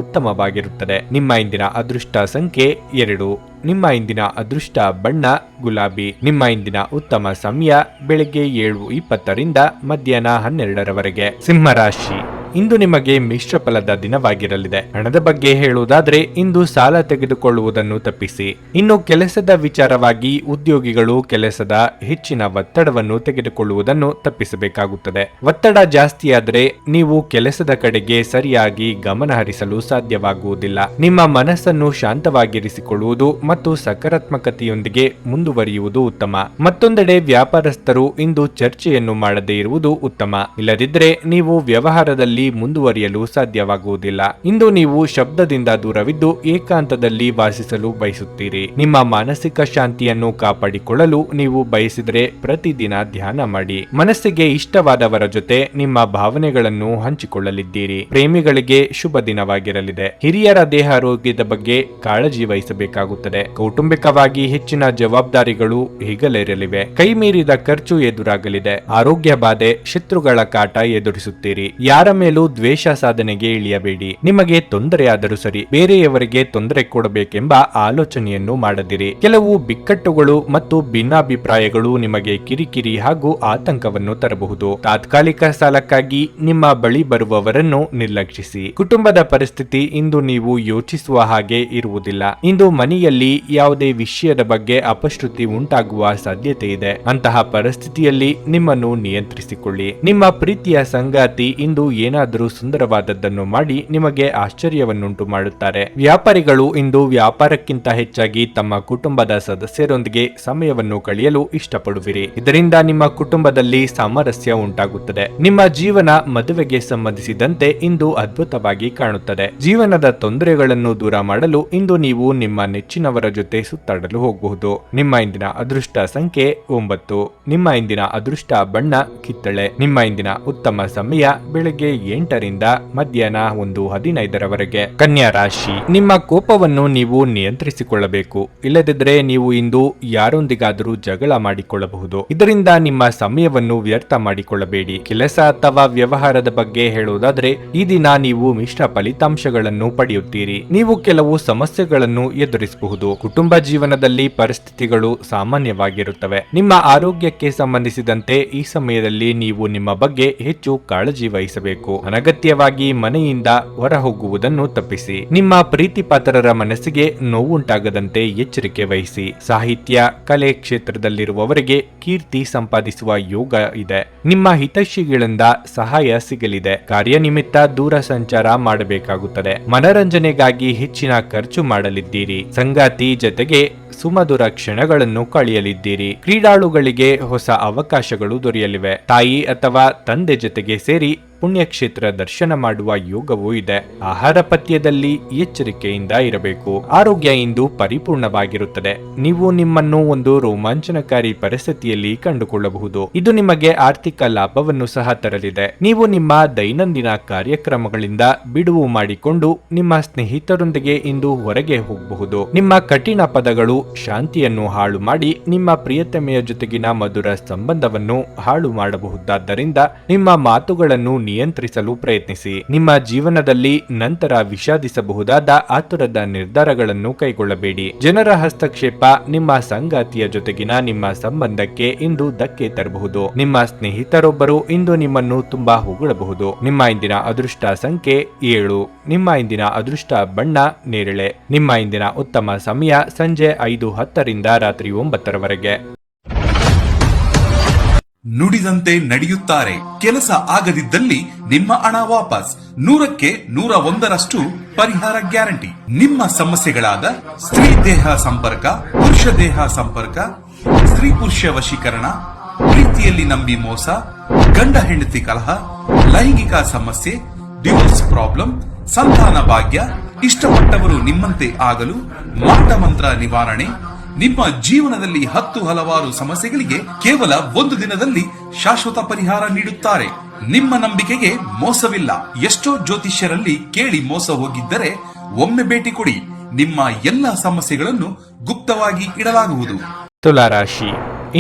ಉತ್ತಮವಾಗಿರುತ್ತದೆ. ನಿಮ್ಮ ಇಂದಿನ ಅದೃಷ್ಟ ಸಂಖ್ಯೆ 2. ನಿಮ್ಮ ಇಂದಿನ ಅದೃಷ್ಟ ಬಣ್ಣ ಗುಲಾಬಿ. ನಿಮ್ಮ ಇಂದಿನ ಉತ್ತಮ ಸಮಯ ಬೆಳಗ್ಗೆ 7:20 ರಿಂದ ಮಧ್ಯಾಹ್ನ 12ರವರೆಗೆ. ಸಿಂಹರಾಶಿ, ಇಂದು ನಿಮಗೆ ಮಿಶ್ರ ಫಲದ ದಿನವಾಗಿರಲಿದೆ. ಹಣದ ಬಗ್ಗೆ ಹೇಳುವುದಾದ್ರೆ ಇಂದು ಸಾಲ ತೆಗೆದುಕೊಳ್ಳುವುದನ್ನು ತಪ್ಪಿಸಿ. ಇನ್ನು ಕೆಲಸದ ವಿಚಾರವಾಗಿ ಉದ್ಯೋಗಿಗಳು ಕೆಲಸದ ಹೆಚ್ಚಿನ ಒತ್ತಡವನ್ನು ತೆಗೆದುಕೊಳ್ಳುವುದನ್ನು ತಪ್ಪಿಸಬೇಕಾಗುತ್ತದೆ. ಒತ್ತಡ ಜಾಸ್ತಿಯಾದರೆ ನೀವು ಕೆಲಸದ ಕಡೆಗೆ ಸರಿಯಾಗಿ ಗಮನ ಹರಿಸಲು ಸಾಧ್ಯವಾಗುವುದಿಲ್ಲ. ನಿಮ್ಮ ಮನಸ್ಸನ್ನು ಶಾಂತವಾಗಿರಿಸಿಕೊಳ್ಳುವುದು ಮತ್ತು ಸಕಾರಾತ್ಮಕತೆಯೊಂದಿಗೆ ಮುಂದುವರಿಯುವುದು ಉತ್ತಮ. ಮತ್ತೊಂದೆಡೆ ವ್ಯಾಪಾರಸ್ಥರು ಇಂದು ಚರ್ಚೆಯನ್ನು ಮಾಡದೇ ಇರುವುದು ಉತ್ತಮ. ಇಲ್ಲದಿದ್ದರೆ ನೀವು ವ್ಯವಹಾರದಲ್ಲಿ ಜೀವನದಲ್ಲಿ ಮುಂದುವರಿಯಲು ಸಾಧ್ಯವಾಗುವುದಿಲ್ಲ. ಇಂದು ನೀವು ಶಬ್ದದಿಂದ ದೂರವಿದ್ದು ಏಕಾಂತದಲ್ಲಿ ವಾಸಿಸಲು ಬಯಸುತ್ತೀರಿ. ನಿಮ್ಮ ಮಾನಸಿಕ ಶಾಂತಿಯನ್ನು ಕಾಪಾಡಿಕೊಳ್ಳಲು ನೀವು ಬಯಸಿದರೆ ಪ್ರತಿದಿನ ಧ್ಯಾನ ಮಾಡಿ. ಮನಸ್ಸಿಗೆ ಇಷ್ಟವಾದವರ ಜೊತೆ ನಿಮ್ಮ ಭಾವನೆಗಳನ್ನು ಹಂಚಿಕೊಳ್ಳಲಿದ್ದೀರಿ. ಪ್ರೇಮಿಗಳಿಗೆ ಶುಭ ದಿನವಾಗಿರಲಿದೆ. ಹಿರಿಯರ ದೇಹಾರೋಗ್ಯದ ಬಗ್ಗೆ ಕಾಳಜಿ ವಹಿಸಬೇಕಾಗುತ್ತದೆ. ಕೌಟುಂಬಿಕವಾಗಿ ಹೆಚ್ಚಿನ ಜವಾಬ್ದಾರಿಗಳು ಹೆಗಲೇರಲಿವೆ. ಕೈ ಮೀರಿದ ಖರ್ಚು ಎದುರಾಗಲಿದೆ. ಆರೋಗ್ಯ ಬಾಧೆ, ಶತ್ರುಗಳ ಕಾಟ ಎದುರಿಸುತ್ತೀರಿ. ಯಾರ ಮೇಲೂ ದ್ವೇಷ ಸಾಧನೆಗೆ ಇಳಿಯಬೇಡಿ. ನಿಮಗೆ ತೊಂದರೆಯಾದರೂ ಸರಿ, ಬೇರೆಯವರಿಗೆ ತೊಂದರೆ ಕೊಡಬೇಕೆಂಬ ಆಲೋಚನೆಯನ್ನು ಮಾಡದಿರಿ. ಕೆಲವು ಬಿಕ್ಕಟ್ಟುಗಳು ಮತ್ತು ಭಿನ್ನಾಭಿಪ್ರಾಯಗಳು ನಿಮಗೆ ಕಿರಿಕಿರಿ ಹಾಗೂ ಆತಂಕವನ್ನು ತರಬಹುದು. ತಾತ್ಕಾಲಿಕ ಸಾಲಕ್ಕಾಗಿ ನಿಮ್ಮ ಬಳಿ ಬರುವವರನ್ನು ನಿರ್ಲಕ್ಷಿಸಿ. ಕುಟುಂಬದ ಪರಿಸ್ಥಿತಿ ಇಂದು ನೀವು ಯೋಚಿಸುವ ಹಾಗೆ ಇರುವುದಿಲ್ಲ. ಇಂದು ಮನೆಯಲ್ಲಿ ಯಾವುದೇ ವಿಷಯದ ಬಗ್ಗೆ ಅಪಶ್ರುತಿ ಉಂಟಾಗುವ ಸಾಧ್ಯತೆ ಇದೆ. ಅಂತಹ ಪರಿಸ್ಥಿತಿಯಲ್ಲಿ ನಿಮ್ಮನ್ನು ನಿಯಂತ್ರಿಸಿಕೊಳ್ಳಿ. ನಿಮ್ಮ ಪ್ರೀತಿಯ ಸಂಗಾತಿ ಇಂದು ಏನಾದರೂ ಸುಂದರವಾದದ್ದನ್ನು ಮಾಡಿ ನಿಮಗೆ ಆಶ್ಚರ್ಯವನ್ನುಂಟು ಮಾಡುತ್ತಾರೆ. ವ್ಯಾಪಾರಿಗಳು ಇಂದು ವ್ಯಾಪಾರಕ್ಕಿಂತ ಹೆಚ್ಚಾಗಿ ತಮ್ಮ ಕುಟುಂಬದ ಸದಸ್ಯರೊಂದಿಗೆ ಸಮಯವನ್ನು ಕಳೆಯಲು ಇಷ್ಟಪಡುವಿರಿ. ಇದರಿಂದ ನಿಮ್ಮ ಕುಟುಂಬದಲ್ಲಿ ಸಾಮರಸ್ಯ ಉಂಟಾಗುತ್ತದೆ. ನಿಮ್ಮ ಜೀವನ ಮದುವೆಗೆ ಸಂಬಂಧಿಸಿದಂತೆ ಇಂದು ಅದ್ಭುತವಾಗಿ ಕಾಣುತ್ತದೆ. ಜೀವನದ ತೊಂದರೆಗಳನ್ನು ದೂರ ಮಾಡಲು ಇಂದು ನೀವು ನಿಮ್ಮ ನೆಚ್ಚಿನವರ ಜೊತೆ ಸುತ್ತಾಡಲು ಹೋಗಬಹುದು. ನಿಮ್ಮ ಇಂದಿನ ಅದೃಷ್ಟ ಸಂಖ್ಯೆ 9. ನಿಮ್ಮ ಇಂದಿನ ಅದೃಷ್ಟ ಬಣ್ಣ ಕಿತ್ತಳೆ. ನಿಮ್ಮ ಇಂದಿನ ಉತ್ತಮ ಸಮಯ ಬೆಳಗ್ಗೆ 8ರಿಂದ ಮಧ್ಯಾಹ್ನ 1:15 ಕನ್ಯಾ ರಾಶಿ, ನಿಮ್ಮ ಕೋಪವನ್ನು ನೀವು ನಿಯಂತ್ರಿಸಿಕೊಳ್ಳಬೇಕು. ಇಲ್ಲದಿದ್ದರೆ ನೀವು ಇಂದು ಯಾರೊಂದಿಗಾದರೂ ಜಗಳ ಮಾಡಿಕೊಳ್ಳಬಹುದು. ಇದರಿಂದ ನಿಮ್ಮ ಸಮಯವನ್ನು ವ್ಯರ್ಥ ಮಾಡಿಕೊಳ್ಳಬೇಡಿ. ಕೆಲಸ ಅಥವಾ ವ್ಯವಹಾರದ ಬಗ್ಗೆ ಹೇಳುವುದಾದರೆ ಈ ದಿನ ನೀವು ಮಿಶ್ರ ಫಲಿತಾಂಶಗಳನ್ನು ಪಡೆಯುತ್ತೀರಿ. ನೀವು ಕೆಲವು ಸಮಸ್ಯೆಗಳನ್ನು ಎದುರಿಸಬಹುದು. ಕುಟುಂಬ ಜೀವನದಲ್ಲಿ ಪರಿಸ್ಥಿತಿಗಳು ಸಾಮಾನ್ಯವಾಗಿರುತ್ತವೆ. ನಿಮ್ಮ ಆರೋಗ್ಯಕ್ಕೆ ಸಂಬಂಧಿಸಿದಂತೆ ಈ ಸಮಯದಲ್ಲಿ ನೀವು ನಿಮ್ಮ ಬಗ್ಗೆ ಹೆಚ್ಚು ಕಾಳಜಿ ವಹಿಸಬೇಕು. ಅನಗತ್ಯವಾಗಿ ಮನೆಯಿಂದ ಹೊರ ಹೋಗುವುದನ್ನು ತಪ್ಪಿಸಿ. ನಿಮ್ಮ ಪ್ರೀತಿ ಪಾತ್ರರ ಮನಸ್ಸಿಗೆ ನೋವುಂಟಾಗದಂತೆ ಎಚ್ಚರಿಕೆ ವಹಿಸಿ. ಸಾಹಿತ್ಯ, ಕಲೆ ಕ್ಷೇತ್ರದಲ್ಲಿರುವವರಿಗೆ ಕೀರ್ತಿ ಸಂಪಾದಿಸುವ ಯೋಗ ಇದೆ. ನಿಮ್ಮ ಹಿತೈಷಿಗಳಿಂದ ಸಹಾಯ ಸಿಗಲಿದೆ. ಕಾರ್ಯನಿಮಿತ್ತ ದೂರ ಸಂಚಾರ ಮಾಡಬೇಕಾಗುತ್ತದೆ. ಮನರಂಜನೆಗಾಗಿ ಹೆಚ್ಚಿನ ಖರ್ಚು ಮಾಡಲಿದ್ದೀರಿ. ಸಂಗಾತಿ ಜೊತೆಗೆ ಸುಮಧುರ ಕ್ಷಣಗಳನ್ನು ಕಳೆಯಲಿದ್ದೀರಿ. ಕ್ರೀಡಾಳುಗಳಿಗೆ ಹೊಸ ಅವಕಾಶಗಳು ದೊರೆಯಲಿವೆ. ತಾಯಿ ಅಥವಾ ತಂದೆ ಜೊತೆಗೆ ಸೇರಿ ಪುಣ್ಯಕ್ಷೇತ್ರ ದರ್ಶನ ಮಾಡುವ ಯೋಗವೂ ಇದೆ. ಆಹಾರ ಪಥ್ಯದಲ್ಲಿ ಎಚ್ಚರಿಕೆಯಿಂದ ಇರಬೇಕು. ಆರೋಗ್ಯ ಇಂದು ಪರಿಪೂರ್ಣವಾಗಿರುತ್ತದೆ. ನೀವು ನಿಮ್ಮನ್ನು ಒಂದು ರೋಮಾಂಚನಕಾರಿ ಪರಿಸ್ಥಿತಿಯಲ್ಲಿ ಕಂಡುಕೊಳ್ಳಬಹುದು. ಇದು ನಿಮಗೆ ಆರ್ಥಿಕ ಲಾಭವನ್ನು ಸಹ ತರಲಿದೆ. ನೀವು ನಿಮ್ಮ ದೈನಂದಿನ ಕಾರ್ಯಕ್ರಮಗಳಿಂದ ಬಿಡುವು ಮಾಡಿಕೊಂಡು ನಿಮ್ಮ ಸ್ನೇಹಿತರೊಂದಿಗೆ ಇಂದು ಹೊರಗೆ ಹೋಗಬಹುದು. ನಿಮ್ಮ ಕಠಿಣ ಪದಗಳು ಶಾಂತಿಯನ್ನು ಹಾಳು ಮಾಡಿ ನಿಮ್ಮ ಪ್ರಿಯತಮೆಯ ಜೊತೆಗಿನ ಮಧುರ ಸಂಬಂಧವನ್ನು ಹಾಳು ಮಾಡಬಹುದಾದ್ದರಿಂದ ನಿಮ್ಮ ಮಾತುಗಳನ್ನು ನಿಯಂತ್ರಿಸಲು ಪ್ರಯತ್ನಿಸಿ. ನಿಮ್ಮ ಜೀವನದಲ್ಲಿ ನಂತರ ವಿಷಾದಿಸಬಹುದಾದ ಆತುರದ ನಿರ್ಧಾರಗಳನ್ನು ಕೈಗೊಳ್ಳಬೇಡಿ. ಜನರ ಹಸ್ತಕ್ಷೇಪ ನಿಮ್ಮ ಸಂಗಾತಿಯ ಜೊತೆಗಿನ ನಿಮ್ಮ ಸಂಬಂಧಕ್ಕೆ ಇಂದು ಧಕ್ಕೆ ತರಬಹುದು. ನಿಮ್ಮ ಸ್ನೇಹಿತರೊಬ್ಬರು ಇಂದು ನಿಮ್ಮನ್ನು ತುಂಬಾ ಹೊಗಳಬಹುದು. ನಿಮ್ಮ ಇಂದಿನ ಅದೃಷ್ಟ ಸಂಖ್ಯೆ 7. ನಿಮ್ಮ ಇಂದಿನ ಅದೃಷ್ಟ ಬಣ್ಣ ನೇರಳೆ. ನಿಮ್ಮ ಇಂದಿನ ಉತ್ತಮ ಸಮಯ ಸಂಜೆ 5:10ರಿಂದ ರಾತ್ರಿ 9:00 ನುಡಿದಂತೆ ನಡೆಯುತ್ತಾರೆ. ಕೆಲಸ ಆಗದಿದ್ದಲ್ಲಿ ನಿಮ್ಮ ಹಣ ವಾಪಸ್. 100ಕ್ಕೆ 101ರಷ್ಟು ಪರಿಹಾರ ಗ್ಯಾರಂಟಿ. ನಿಮ್ಮ ಸಮಸ್ಯೆಗಳಾದ ಸ್ತ್ರೀ ದೇಹ ಸಂಪರ್ಕ, ಪುರುಷ ದೇಹ ಸಂಪರ್ಕ, ಸ್ತ್ರೀ ಪುರುಷ ವಶೀಕರಣ, ಪ್ರೀತಿಯಲ್ಲಿ ನಂಬಿ ಮೋಸ, ಗಂಡ ಹೆಂಡತಿ ಕಲಹ, ಲೈಂಗಿಕ ಸಮಸ್ಯೆ, ಡಿವೋರ್ಸ್ ಪ್ರಾಬ್ಲಮ್, ಸಂತಾನ ಭಾಗ್ಯ, ಇಷ್ಟಪಟ್ಟವರು ನಿಮ್ಮಂತೆ ಆಗಲು ಮಾಟ ಮಂತ್ರ ನಿವಾರಣೆ, ನಿಮ್ಮ ಜೀವನದಲ್ಲಿ 10 ಹಲವಾರು ಸಮಸ್ಯೆಗಳಿಗೆ ಕೇವಲ 1 ದಿನದಲ್ಲಿ ಶಾಶ್ವತ ಪರಿಹಾರ ನೀಡುತ್ತಾರೆ. ನಿಮ್ಮ ನಂಬಿಕೆಗೆ ಮೋಸವಿಲ್ಲ. ಎಷ್ಟೋ ಜ್ಯೋತಿಷ್ಯರಲ್ಲಿ ಕೇಳಿ ಮೋಸ ಹೋಗಿದ್ದರೆ ಒಮ್ಮೆ ಭೇಟಿ ಕೊಡಿ. ನಿಮ್ಮ ಎಲ್ಲ ಸಮಸ್ಯೆಗಳನ್ನು ಗುಪ್ತವಾಗಿ ಇಡಲಾಗುವುದು. ತುಲಾ ರಾಶಿ,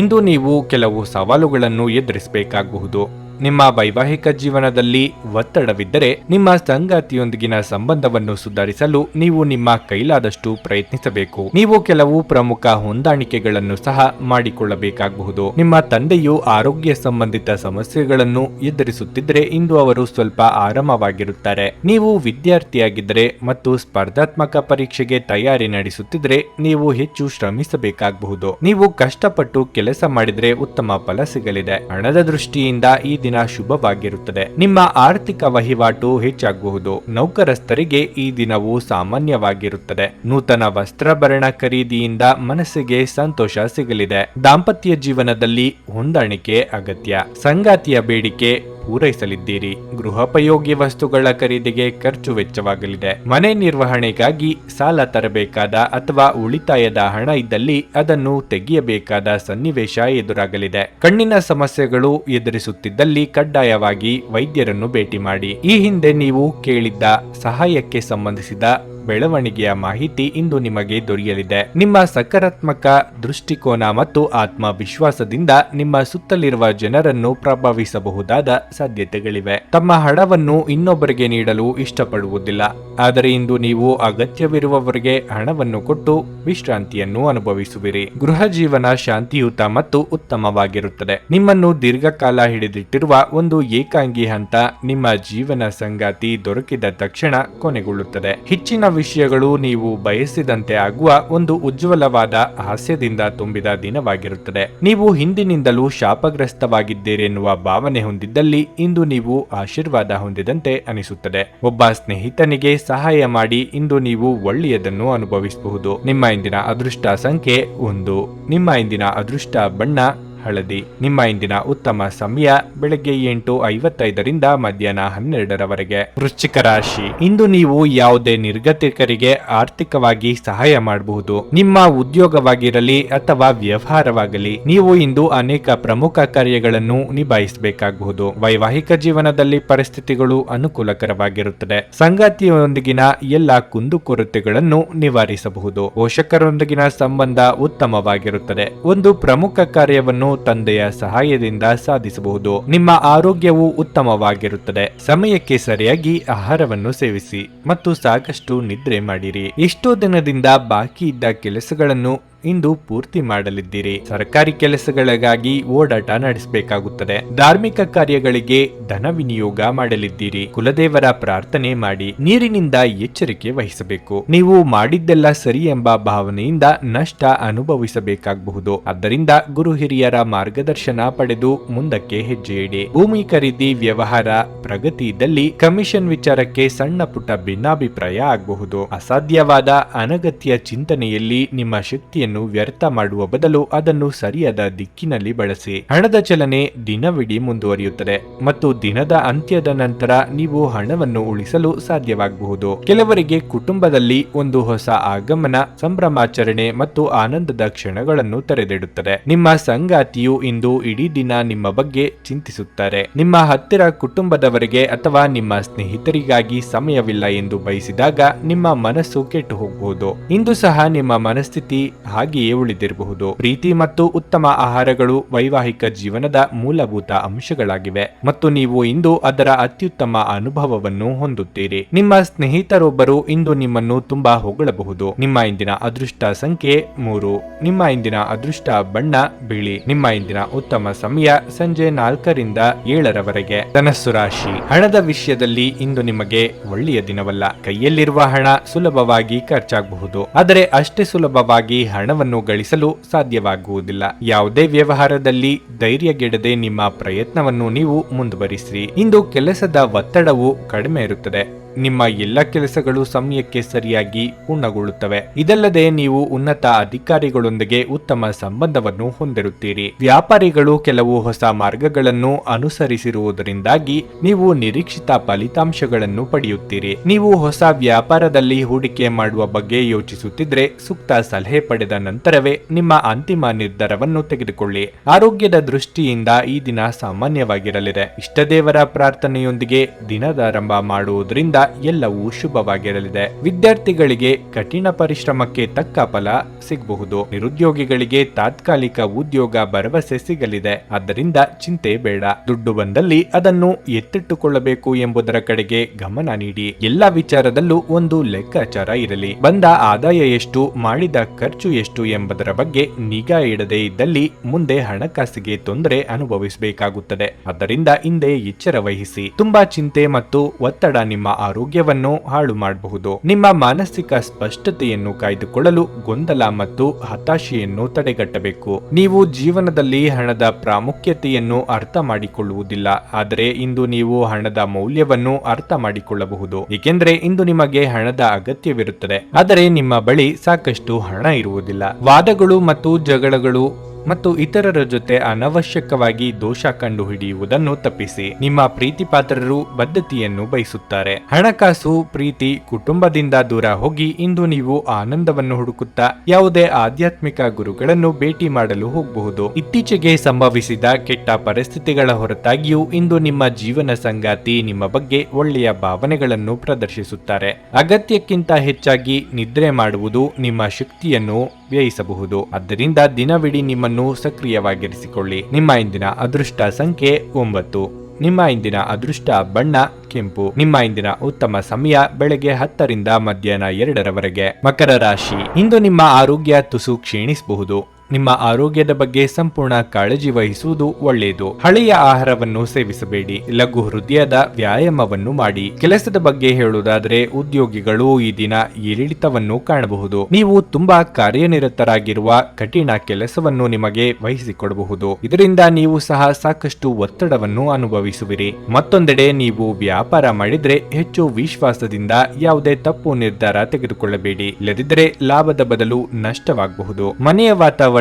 ಇಂದು ನೀವು ಕೆಲವು ಸವಾಲುಗಳನ್ನು ಎದುರಿಸಬೇಕಾಗಬಹುದು. ನಿಮ್ಮ ವೈವಾಹಿಕ ಜೀವನದಲ್ಲಿ ಒತ್ತಡವಿದ್ದರೆ ನಿಮ್ಮ ಸಂಗಾತಿಯೊಂದಿಗಿನ ಸಂಬಂಧವನ್ನು ಸುಧಾರಿಸಲು ನೀವು ನಿಮ್ಮ ಕೈಲಾದಷ್ಟು ಪ್ರಯತ್ನಿಸಬೇಕು. ನೀವು ಕೆಲವು ಪ್ರಮುಖ ಹೊಂದಾಣಿಕೆಗಳನ್ನು ಸಹ ಮಾಡಿಕೊಳ್ಳಬೇಕಾಗಬಹುದು. ನಿಮ್ಮ ತಂದೆಯು ಆರೋಗ್ಯ ಸಂಬಂಧಿತ ಸಮಸ್ಯೆಗಳನ್ನು ಎದುರಿಸುತ್ತಿದ್ದರೆ ಇಂದು ಅವರು ಸ್ವಲ್ಪ ಆರಾಮವಾಗಿರುತ್ತಾರೆ. ನೀವು ವಿದ್ಯಾರ್ಥಿಯಾಗಿದ್ದರೆ ಮತ್ತು ಸ್ಪರ್ಧಾತ್ಮಕ ಪರೀಕ್ಷೆಗೆ ತಯಾರಿ ನಡೆಸುತ್ತಿದ್ದರೆ ನೀವು ಹೆಚ್ಚು ಶ್ರಮಿಸಬೇಕಾಗಬಹುದು. ನೀವು ಕಷ್ಟಪಟ್ಟು ಕೆಲಸ ಮಾಡಿದರೆ ಉತ್ತಮ ಫಲ ಸಿಗಲಿದೆ. ಹಣದ ದೃಷ್ಟಿಯಿಂದ ಈ ದಿನ ಶುಭವಾಗಿರುತ್ತದೆ. ನಿಮ್ಮ ಆರ್ಥಿಕ ವಹಿವಾಟು ಹೆಚ್ಚಾಗಬಹುದು. ನೌಕರಸ್ಥರಿಗೆ ಈ ದಿನವು ಸಾಮಾನ್ಯವಾಗಿರುತ್ತದೆ. ನೂತನ ವಸ್ತ್ರಾಭರಣ ಖರೀದಿಯಿಂದ ಮನಸ್ಸಿಗೆ ಸಂತೋಷ ಸಿಗಲಿದೆ. ದಾಂಪತ್ಯ ಜೀವನದಲ್ಲಿ ಹೊಂದಾಣಿಕೆ ಅಗತ್ಯ. ಸಂಗಾತಿಯ ಬೇಡಿಕೆ ಪೂರೈಸಲಿದ್ದೀರಿ. ಗೃಹೋಪಯೋಗಿ ವಸ್ತುಗಳ ಖರೀದಿಗೆ ಖರ್ಚು ವೆಚ್ಚವಾಗಲಿದೆ. ಮನೆ ನಿರ್ವಹಣೆಗಾಗಿ ಸಾಲ ತರಬೇಕಾದ ಅಥವಾ ಉಳಿತಾಯದ ಹಣ ಇದ್ದಲ್ಲಿ ಅದನ್ನು ತೆಗೆಯಬೇಕಾದ ಸನ್ನಿವೇಶ ಎದುರಾಗಲಿದೆ. ಕಣ್ಣಿನ ಸಮಸ್ಯೆಗಳು ಎದುರಿಸುತ್ತಿದ್ದಲ್ಲಿ ಕಡ್ಡಾಯವಾಗಿ ವೈದ್ಯರನ್ನು ಭೇಟಿ ಮಾಡಿ. ಈ ಹಿಂದೆ ನೀವು ಕೇಳಿದ್ದ ಸಹಾಯಕ್ಕೆ ಸಂಬಂಧಿಸಿದ ಬೆಳವಣಿಗೆಯ ಮಾಹಿತಿ ಇಂದು ನಿಮಗೆ ದೊರೆಯಲಿದೆ. ನಿಮ್ಮ ಸಕಾರಾತ್ಮಕ ದೃಷ್ಟಿಕೋನ ಮತ್ತು ಆತ್ಮವಿಶ್ವಾಸದಿಂದ ನಿಮ್ಮ ಸುತ್ತಲಿರುವ ಜನರನ್ನು ಪ್ರಭಾವಿಸಬಹುದಾದ ಸಾಧ್ಯತೆಗಳಿವೆ. ತಮ್ಮ ಹಣವನ್ನು ಇನ್ನೊಬ್ಬರಿಗೆ ನೀಡಲು ಇಷ್ಟಪಡುವುದಿಲ್ಲ, ಆದರೆ ಇಂದು ನೀವು ಅಗತ್ಯವಿರುವವರಿಗೆ ಹಣವನ್ನು ಕೊಟ್ಟು ವಿಶ್ರಾಂತಿಯನ್ನು ಅನುಭವಿಸುವಿರಿ. ಗೃಹ ಜೀವನ ಶಾಂತಿಯುತ ಮತ್ತು ಉತ್ತಮವಾಗಿರುತ್ತದೆ. ನಿಮ್ಮನ್ನು ದೀರ್ಘಕಾಲ ಹಿಡಿದಿಟ್ಟಿರುವ ಒಂದು ಏಕಾಂಗಿ ಹಂತ ನಿಮ್ಮ ಜೀವನ ಸಂಗಾತಿ ದೊರಕಿದ ತಕ್ಷಣ ಕೊನೆಗೊಳ್ಳುತ್ತದೆ. ಹೆಚ್ಚಿನ ವಿಷಯಗಳು ನೀವು ಬಯಸಿದಂತೆ ಆಗುವ ಒಂದು ಉಜ್ವಲವಾದ ಹಾಸ್ಯದಿಂದ ತುಂಬಿದ ದಿನವಾಗಿರುತ್ತದೆ. ನೀವು ಹಿಂದಿನಿಂದಲೂ ಶಾಪಗ್ರಸ್ತವಾಗಿದ್ದೀರೆನ್ನುವ ಭಾವನೆ ಹೊಂದಿದ್ದಲ್ಲಿ ಇಂದು ನೀವು ಆಶೀರ್ವಾದ ಹೊಂದಿದಂತೆ ಅನಿಸುತ್ತದೆ. ಒಬ್ಬ ಸ್ನೇಹಿತನಿಗೆ ಸಹಾಯ ಮಾಡಿ ಇಂದು ನೀವು ಒಳ್ಳೆಯದನ್ನು ಅನುಭವಿಸಬಹುದು. ನಿಮ್ಮ ಇಂದಿನ ಅದೃಷ್ಟ ಸಂಖ್ಯೆ 1. ನಿಮ್ಮ ಇಂದಿನ ಅದೃಷ್ಟ ಬಣ್ಣ ಹಳದಿ. ನಿಮ್ಮ ಇಂದಿನ ಉತ್ತಮ ಸಮಯ ಬೆಳಗ್ಗೆ 8:55ರಿಂದ ಮಧ್ಯಾಹ್ನ 12ರವರೆಗೆ. ವೃಶ್ಚಿಕ ರಾಶಿ. ಇಂದು ನೀವು ಯಾವುದೇ ನಿರ್ಗತಿಕರಿಗೆ ಆರ್ಥಿಕವಾಗಿ ಸಹಾಯ ಮಾಡಬಹುದು. ನಿಮ್ಮ ಉದ್ಯೋಗವಾಗಿರಲಿ ಅಥವಾ ವ್ಯವಹಾರವಾಗಲಿ, ನೀವು ಇಂದು ಅನೇಕ ಪ್ರಮುಖ ಕಾರ್ಯಗಳನ್ನು ನಿಭಾಯಿಸಬೇಕಾಗಬಹುದು. ವೈವಾಹಿಕ ಜೀವನದಲ್ಲಿ ಪರಿಸ್ಥಿತಿಗಳು ಅನುಕೂಲಕರವಾಗಿರುತ್ತದೆ. ಸಂಗಾತಿಯೊಂದಿಗಿನ ಎಲ್ಲ ಕುಂದುಕೊರತೆಗಳನ್ನು ನಿವಾರಿಸಬಹುದು. ಪೋಷಕರೊಂದಿಗಿನ ಸಂಬಂಧ ಉತ್ತಮವಾಗಿರುತ್ತದೆ. ಒಂದು ಪ್ರಮುಖ ಕಾರ್ಯವನ್ನು ತಂದೆಯ ಸಹಾಯದಿಂದ ಸಾಧಿಸಬಹುದು. ನಿಮ್ಮ ಆರೋಗ್ಯವು ಉತ್ತಮವಾಗಿರುತ್ತದೆ. ಸಮಯಕ್ಕೆ ಸರಿಯಾಗಿ ಆಹಾರವನ್ನು ಸೇವಿಸಿ ಮತ್ತು ಸಾಕಷ್ಟು ನಿದ್ರೆ ಮಾಡಿರಿ. ಎಷ್ಟೋ ದಿನದಿಂದ ಬಾಕಿ ಇದ್ದ ಕೆಲಸಗಳನ್ನು ಇಂದು ಪೂರ್ತಿ ಮಾಡಲಿದ್ದೀರಿ. ಸರ್ಕಾರಿ ಕೆಲಸಗಳಿಗಾಗಿ ಓಡಾಟ ನಡೆಸಬೇಕಾಗುತ್ತದೆ. ಧಾರ್ಮಿಕ ಕಾರ್ಯಗಳಿಗೆ ಧನ ವಿನಿಯೋಗ ಮಾಡಲಿದ್ದೀರಿ. ಕುಲದೇವರ ಪ್ರಾರ್ಥನೆ ಮಾಡಿ. ನೀರಿನಿಂದ ಎಚ್ಚರಿಕೆ ವಹಿಸಬೇಕು. ನೀವು ಮಾಡಿದ್ದೆಲ್ಲ ಸರಿ ಎಂಬ ಭಾವನೆಯಿಂದ ನಷ್ಟ ಅನುಭವಿಸಬೇಕಾಗಬಹುದು. ಆದ್ದರಿಂದ ಗುರು ಹಿರಿಯರ ಮಾರ್ಗದರ್ಶನ ಪಡೆದು ಮುಂದಕ್ಕೆ ಹೆಜ್ಜೆ ಇಡಿ. ಭೂಮಿ ಖರೀದಿ ವ್ಯವಹಾರ ಪ್ರಗತಿ ಇದ್ದಲ್ಲಿ ಕಮಿಷನ್ ವಿಚಾರಕ್ಕೆ ಸಣ್ಣ ಪುಟ್ಟ ಭಿನ್ನಾಭಿಪ್ರಾಯ ಆಗಬಹುದು. ಅಸಾಧ್ಯವಾದ ಅನಗತ್ಯ ಚಿಂತನೆಯಲ್ಲಿ ನಿಮ್ಮ ಶಕ್ತಿಯನ್ನು ವ್ಯರ್ಥ ಮಾಡುವ ಬದಲು ಅದನ್ನು ಸರಿಯಾದ ದಿಕ್ಕಿನಲ್ಲಿ ಬಳಸಿ. ಹಣದ ಚಲನೆ ದಿನವಿಡೀ ಮುಂದುವರಿಯುತ್ತದೆ ಮತ್ತು ದಿನದ ಅಂತ್ಯದ ನಂತರ ನೀವು ಹಣವನ್ನು ಉಳಿಸಲು ಸಾಧ್ಯವಾಗಬಹುದು. ಕೆಲವರಿಗೆ ಕುಟುಂಬದಲ್ಲಿ ಒಂದು ಹೊಸ ಆಗಮನ, ಸಂಭ್ರಮಾಚರಣೆ ಮತ್ತು ಆನಂದದ ಕ್ಷಣಗಳನ್ನು ತೆರೆದಿಡುತ್ತದೆ. ನಿಮ್ಮ ಸಂಗಾತಿಯು ಇಂದು ಇಡೀ ದಿನ ನಿಮ್ಮ ಬಗ್ಗೆ ಚಿಂತಿಸುತ್ತಾರೆ. ನಿಮ್ಮ ಹತ್ತಿರ ಕುಟುಂಬದವರಿಗೆ ಅಥವಾ ನಿಮ್ಮ ಸ್ನೇಹಿತರಿಗಾಗಿ ಸಮಯವಿಲ್ಲ ಎಂದು ಬಯಸಿದಾಗ ನಿಮ್ಮ ಮನಸ್ಸು ಕೆಟ್ಟು ಹೋಗಬಹುದು. ಇಂದು ಸಹ ನಿಮ್ಮ ಮನಸ್ಥಿತಿ ಹಾಗೆಯೇ ಉಳಿದಿರಬಹುದು. ಪ್ರೀತಿ ಮತ್ತು ಉತ್ತಮ ಆಹಾರಗಳು ವೈವಾಹಿಕ ಜೀವನದ ಮೂಲಭೂತ ಅಂಶಗಳಾಗಿವೆ ಮತ್ತು ನೀವು ಇಂದು ಅದರ ಅತ್ಯುತ್ತಮ ಅನುಭವವನ್ನು ಹೊಂದುತ್ತೀರಿ. ನಿಮ್ಮ ಸ್ನೇಹಿತರೊಬ್ಬರು ಇಂದು ನಿಮ್ಮನ್ನು ತುಂಬಾ ಹೊಗಳಬಹುದು. ನಿಮ್ಮ ಇಂದಿನ ಅದೃಷ್ಟ ಸಂಖ್ಯೆ 3. ನಿಮ್ಮ ಇಂದಿನ ಅದೃಷ್ಟ ಬಣ್ಣ ಬಿಳಿ. ನಿಮ್ಮ ಇಂದಿನ ಉತ್ತಮ ಸಮಯ ಸಂಜೆ 4ರಿಂದ 7ರವರೆಗೆ. ಧನಸ್ಸು ರಾಶಿ. ಹಣದ ವಿಷಯದಲ್ಲಿ ಇಂದು ನಿಮಗೆ ಒಳ್ಳೆಯ ದಿನವಲ್ಲ. ಕೈಯಲ್ಲಿರುವ ಹಣ ಸುಲಭವಾಗಿ ಖರ್ಚಾಗಬಹುದು, ಆದರೆ ಅಷ್ಟೇ ಸುಲಭವಾಗಿ ಹಣವನ್ನು ಗಳಿಸಲು ಸಾಧ್ಯವಾಗುವುದಿಲ್ಲ. ಯಾವುದೇ ವ್ಯವಹಾರದಲ್ಲಿ ಧೈರ್ಯಗೆಡದೆ ನಿಮ್ಮ ಪ್ರಯತ್ನವನ್ನು ನೀವು ಮುಂದುವರಿಸಿರಿ. ಇಂದು ಕೆಲಸದ ಒತ್ತಡವು ಕಡಿಮೆ ಇರುತ್ತದೆ. ನಿಮ್ಮ ಎಲ್ಲ ಕೆಲಸಗಳು ಸಮಯಕ್ಕೆ ಸರಿಯಾಗಿ ಪೂರ್ಣಗೊಳ್ಳುತ್ತವೆ. ಇದಲ್ಲದೆ ನೀವು ಉನ್ನತ ಅಧಿಕಾರಿಗಳೊಂದಿಗೆ ಉತ್ತಮ ಸಂಬಂಧವನ್ನು ಹೊಂದಿರುತ್ತೀರಿ. ವ್ಯಾಪಾರಿಗಳು ಕೆಲವು ಹೊಸ ಮಾರ್ಗಗಳನ್ನು ಅನುಸರಿಸಿರುವುದರಿಂದಾಗಿ ನೀವು ನಿರೀಕ್ಷಿತ ಫಲಿತಾಂಶಗಳನ್ನು ಪಡೆಯುತ್ತೀರಿ. ನೀವು ಹೊಸ ವ್ಯಾಪಾರದಲ್ಲಿ ಹೂಡಿಕೆ ಮಾಡುವ ಬಗ್ಗೆ ಯೋಚಿಸುತ್ತಿದ್ರೆ ಸೂಕ್ತ ಸಲಹೆ ಪಡೆದ ನಂತರವೇ ನಿಮ್ಮ ಅಂತಿಮ ನಿರ್ಧಾರವನ್ನು ತೆಗೆದುಕೊಳ್ಳಿ. ಆರೋಗ್ಯದ ದೃಷ್ಟಿಯಿಂದ ಈ ದಿನ ಸಾಮಾನ್ಯವಾಗಿರಲಿದೆ. ಇಷ್ಟದೇವರ ಪ್ರಾರ್ಥನೆಯೊಂದಿಗೆ ದಿನದಾರಂಭ ಮಾಡುವುದರಿಂದ ಎಲ್ಲವೂ ಶುಭವಾಗಿರಲಿದೆ. ವಿದ್ಯಾರ್ಥಿಗಳಿಗೆ ಕಠಿಣ ಪರಿಶ್ರಮಕ್ಕೆ ತಕ್ಕ ಫಲ ಸಿಗಬಹುದು. ನಿರುದ್ಯೋಗಿಗಳಿಗೆ ತಾತ್ಕಾಲಿಕ ಉದ್ಯೋಗ ಭರವಸೆ ಸಿಗಲಿದೆ. ಆದ್ದರಿಂದ ಚಿಂತೆ ಬೇಡ. ದುಡ್ಡು ಬಂದಲ್ಲಿ ಅದನ್ನು ಎತ್ತಿಟ್ಟುಕೊಳ್ಳಬೇಕು ಎಂಬುದರ ಕಡೆಗೆ ಗಮನ ನೀಡಿ. ಎಲ್ಲ ವಿಚಾರದಲ್ಲೂ ಒಂದು ಲೆಕ್ಕಾಚಾರ ಇರಲಿ. ಬಂದ ಆದಾಯ ಎಷ್ಟು, ಮಾಡಿದ ಖರ್ಚು ಎಷ್ಟು ಎಂಬುದರ ಬಗ್ಗೆ ನಿಗಾ ಇಡದೆ ಇದ್ದಲ್ಲಿ ಮುಂದೆ ಹಣಕಾಸಿಗೆ ತೊಂದರೆ ಅನುಭವಿಸಬೇಕಾಗುತ್ತದೆ. ಆದ್ದರಿಂದ ಹಿಂದೆ ಎಚ್ಚರ ವಹಿಸಿ. ತುಂಬಾ ಚಿಂತೆ ಮತ್ತು ಒತ್ತಡ ನಿಮ್ಮ ಆರೋಗ್ಯವನ್ನು ಹಾಳು ಮಾಡಬಹುದು. ನಿಮ್ಮ ಮಾನಸಿಕ ಸ್ಪಷ್ಟತೆಯನ್ನು ಕಾಯ್ದುಕೊಳ್ಳಲು ಗೊಂದಲ ಮತ್ತು ಹತಾಶೆಯನ್ನು ತಡೆಗಟ್ಟಬೇಕು. ನೀವು ಜೀವನದಲ್ಲಿ ಹಣದ ಪ್ರಾಮುಖ್ಯತೆಯನ್ನು ಅರ್ಥ ಮಾಡಿಕೊಳ್ಳುವುದಿಲ್ಲ, ಆದರೆ ಇಂದು ನೀವು ಹಣದ ಮೌಲ್ಯವನ್ನು ಅರ್ಥ ಮಾಡಿಕೊಳ್ಳಬಹುದು. ಏಕೆಂದರೆ ಇಂದು ನಿಮಗೆ ಹಣದ ಅಗತ್ಯವಿರುತ್ತದೆ, ಆದರೆ ನಿಮ್ಮ ಬಳಿ ಸಾಕಷ್ಟು ಹಣ ಇರುವುದಿಲ್ಲ. ವಾದಗಳು ಮತ್ತು ಜಗಳಗಳು ಮತ್ತು ಇತರರ ಜೊತೆ ಅನವಶ್ಯಕವಾಗಿ ದೋಷ ಕಂಡು ಹಿಡಿಯುವುದನ್ನು ತಪ್ಪಿಸಿ. ನಿಮ್ಮ ಪ್ರೀತಿ ಪಾತ್ರರು ಬದ್ಧತೆಯನ್ನು ಬಯಸುತ್ತಾರೆ. ಹಣಕಾಸು, ಪ್ರೀತಿ, ಕುಟುಂಬದಿಂದ ದೂರ ಹೋಗಿ ಇಂದು ನೀವು ಆನಂದವನ್ನು ಹುಡುಕುತ್ತಾ ಯಾವುದೇ ಆಧ್ಯಾತ್ಮಿಕ ಗುರುಗಳನ್ನು ಭೇಟಿ ಮಾಡಲು ಹೋಗಬಹುದು. ಇತ್ತೀಚೆಗೆ ಸಂಭವಿಸಿದ ಕೆಟ್ಟ ಪರಿಸ್ಥಿತಿಗಳ ಹೊರತಾಗಿಯೂ ಇಂದು ನಿಮ್ಮ ಜೀವನ ಸಂಗಾತಿ ನಿಮ್ಮ ಬಗ್ಗೆ ಒಳ್ಳೆಯ ಭಾವನೆಗಳನ್ನು ಪ್ರದರ್ಶಿಸುತ್ತಾರೆ. ಅಗತ್ಯಕ್ಕಿಂತ ಹೆಚ್ಚಾಗಿ ನಿದ್ರೆ ಮಾಡುವುದು ನಿಮ್ಮ ಶಕ್ತಿಯನ್ನು ವ್ಯಯಿಸಬಹುದು. ಆದ್ದರಿಂದ ದಿನವಿಡೀ ನಿಮ್ಮನ್ನು ಸಕ್ರಿಯವಾಗಿರಿಸಿಕೊಳ್ಳಿ. ನಿಮ್ಮ ಇಂದಿನ ಅದೃಷ್ಟ ಸಂಖ್ಯೆ 9. ನಿಮ್ಮ ಇಂದಿನ ಅದೃಷ್ಟ ಬಣ್ಣ ಕೆಂಪು. ನಿಮ್ಮ ಇಂದಿನ ಉತ್ತಮ ಸಮಯ ಬೆಳಗ್ಗೆ 10 ರಿಂದ ಮಧ್ಯಾಹ್ನ 2 ಮಕರ ರಾಶಿ. ಇಂದು ನಿಮ್ಮ ಆರೋಗ್ಯ ತುಸು ಕ್ಷೀಣಿಸಬಹುದು. ನಿಮ್ಮ ಆರೋಗ್ಯದ ಬಗ್ಗೆ ಸಂಪೂರ್ಣ ಕಾಳಜಿ ವಹಿಸುವುದು ಒಳ್ಳೆಯದು. ಹಳೆಯ ಆಹಾರವನ್ನು ಸೇವಿಸಬೇಡಿ. ಲಘು ಹೃದಯದ ವ್ಯಾಯಾಮವನ್ನು ಮಾಡಿ. ಕೆಲಸದ ಬಗ್ಗೆ ಹೇಳುವುದಾದರೆ ಉದ್ಯೋಗಿಗಳು ಈ ದಿನ ಏರಿಳಿತವನ್ನು ಕಾಣಬಹುದು. ನೀವು ತುಂಬಾ ಕಾರ್ಯನಿರತರಾಗಿರುವ ಕಠಿಣ ಕೆಲಸವನ್ನು ನಿಮಗೆ ವಹಿಸಿಕೊಡಬಹುದು. ಇದರಿಂದ ನೀವು ಸಹ ಸಾಕಷ್ಟು ಒತ್ತಡವನ್ನು ಅನುಭವಿಸುವಿರಿ. ಮತ್ತೊಂದೆಡೆ ನೀವು ವ್ಯಾಪಾರ ಮಾಡಿದ್ರೆ ಹೆಚ್ಚು ವಿಶ್ವಾಸದಿಂದ ಯಾವುದೇ ತಪ್ಪು ನಿರ್ಧಾರ ತೆಗೆದುಕೊಳ್ಳಬೇಡಿ. ಇಲ್ಲದಿದ್ದರೆ ಲಾಭದ ಬದಲು ನಷ್ಟವಾಗಬಹುದು. ಮನೆಯ ವಾತಾವರಣ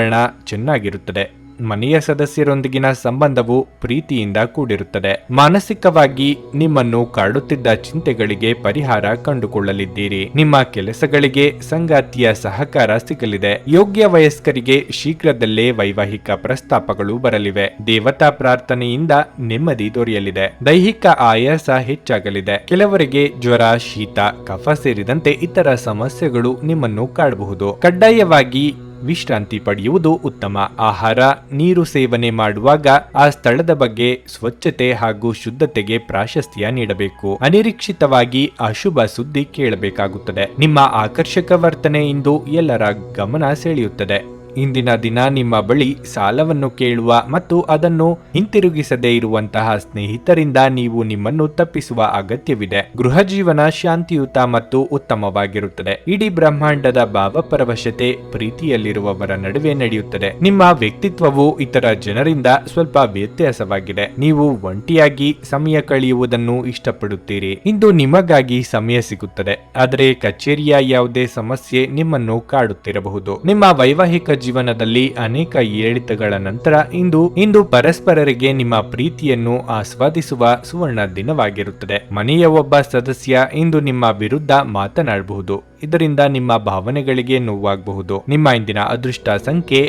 ಚೆನ್ನಾಗಿರುತ್ತದೆ. ಮನೆಯ ಸದಸ್ಯರೊಂದಿಗಿನ ಸಂಬಂಧವು ಪ್ರೀತಿಯಿಂದ ಕೂಡಿರುತ್ತದೆ. ಮಾನಸಿಕವಾಗಿ ನಿಮ್ಮನ್ನು ಕಾಡುತ್ತಿದ್ದ ಚಿಂತೆಗಳಿಗೆ ಪರಿಹಾರ ಕಂಡುಕೊಳ್ಳಲಿದ್ದೀರಿ. ನಿಮ್ಮ ಕೆಲಸಗಳಿಗೆ ಸಂಗಾತಿಯ ಸಹಕಾರ ಸಿಗಲಿದೆ. ಯೋಗ್ಯ ವಯಸ್ಕರಿಗೆ ಶೀಘ್ರದಲ್ಲೇ ವೈವಾಹಿಕ ಪ್ರಸ್ತಾಪಗಳು ಬರಲಿವೆ. ದೇವತಾ ಪ್ರಾರ್ಥನೆಯಿಂದ ನೆಮ್ಮದಿ ದೊರೆಯಲಿದೆ. ದೈಹಿಕ ಆಯಾಸ ಹೆಚ್ಚಾಗಲಿದೆ. ಕೆಲವರಿಗೆ ಜ್ವರ, ಶೀತ, ಕಫ ಸೇರಿದಂತೆ ಇತರ ಸಮಸ್ಯೆಗಳು ನಿಮ್ಮನ್ನು ಕಾಡಬಹುದು. ಕಡ್ಡಾಯವಾಗಿ ವಿಶ್ರಾಂತಿ ಪಡೆಯುವುದು ಉತ್ತಮ. ಆಹಾರ, ನೀರು ಸೇವನೆ ಮಾಡುವಾಗ ಆ ಸ್ಥಳದ ಬಗ್ಗೆ ಸ್ವಚ್ಛತೆ ಹಾಗೂ ಶುದ್ಧತೆಗೆ ಪ್ರಾಶಸ್ತ್ಯ ನೀಡಬೇಕು. ಅನಿರೀಕ್ಷಿತವಾಗಿ ಅಶುಭ ಸುದ್ದಿ ಕೇಳಬೇಕಾಗುತ್ತದೆ. ನಿಮ್ಮ ಆಕರ್ಷಕ ವರ್ತನೆ ಇಂದು ಎಲ್ಲರ ಗಮನ ಸೆಳೆಯುತ್ತದೆ. ಇಂದಿನ ದಿನ ನಿಮ್ಮ ಬಳಿ ಸಾಲವನ್ನು ಕೇಳುವ ಮತ್ತು ಅದನ್ನು ಹಿಂತಿರುಗಿಸದೇ ಇರುವಂತಹ ಸ್ನೇಹಿತರಿಂದ ನೀವು ನಿಮ್ಮನ್ನು ತಪ್ಪಿಸುವ ಅಗತ್ಯವಿದೆ. ಗೃಹ ಜೀವನ ಶಾಂತಿಯುತ ಮತ್ತು ಉತ್ತಮವಾಗಿರುತ್ತದೆ. ಇಡೀ ಬ್ರಹ್ಮಾಂಡದ ಭಾವಪರವಶತೆ ಪ್ರೀತಿಯಲ್ಲಿರುವವರ ನಡುವೆ ನಡೆಯುತ್ತದೆ. ನಿಮ್ಮ ವ್ಯಕ್ತಿತ್ವವು ಇತರ ಜನರಿಂದ ಸ್ವಲ್ಪ ವ್ಯತ್ಯಾಸವಾಗಿದೆ. ನೀವು ಒಂಟಿಯಾಗಿ ಸಮಯ ಕಳೆಯುವುದನ್ನು ಇಷ್ಟಪಡುತ್ತೀರಿ. ಇಂದು ನಿಮಗಾಗಿ ಸಮಯ ಸಿಗುತ್ತದೆ, ಆದರೆ ಕಚೇರಿಯ ಯಾವುದೇ ಸಮಸ್ಯೆ ನಿಮ್ಮನ್ನು ಕಾಡುತ್ತಿರಬಹುದು. ನಿಮ್ಮ ವೈವಾಹಿಕ ಜೀವನದಲ್ಲಿ ಅನೇಕ ಏರಿಳಿತಗಳ ನಂತರ ಇಂದು ಪರಸ್ಪರರಿಗೆ ನಿಮ್ಮ ಪ್ರೀತಿಯನ್ನು ಆಸ್ವಾದಿಸುವ ಸುವರ್ಣ ದಿನವಾಗಿರುತ್ತದೆ. ಮನೆಯ ಒಬ್ಬ ಸದಸ್ಯ ಇಂದು ನಿಮ್ಮ ವಿರುದ್ಧ ಮಾತನಾಡಬಹುದು. ಇದರಿಂದ ನಿಮ್ಮ ಭಾವನೆಗಳಿಗೆ ನೋವಾಗಬಹುದು. ನಿಮ್ಮ ಇಂದಿನ ಅದೃಷ್ಟ ಸಂಖ್ಯೆ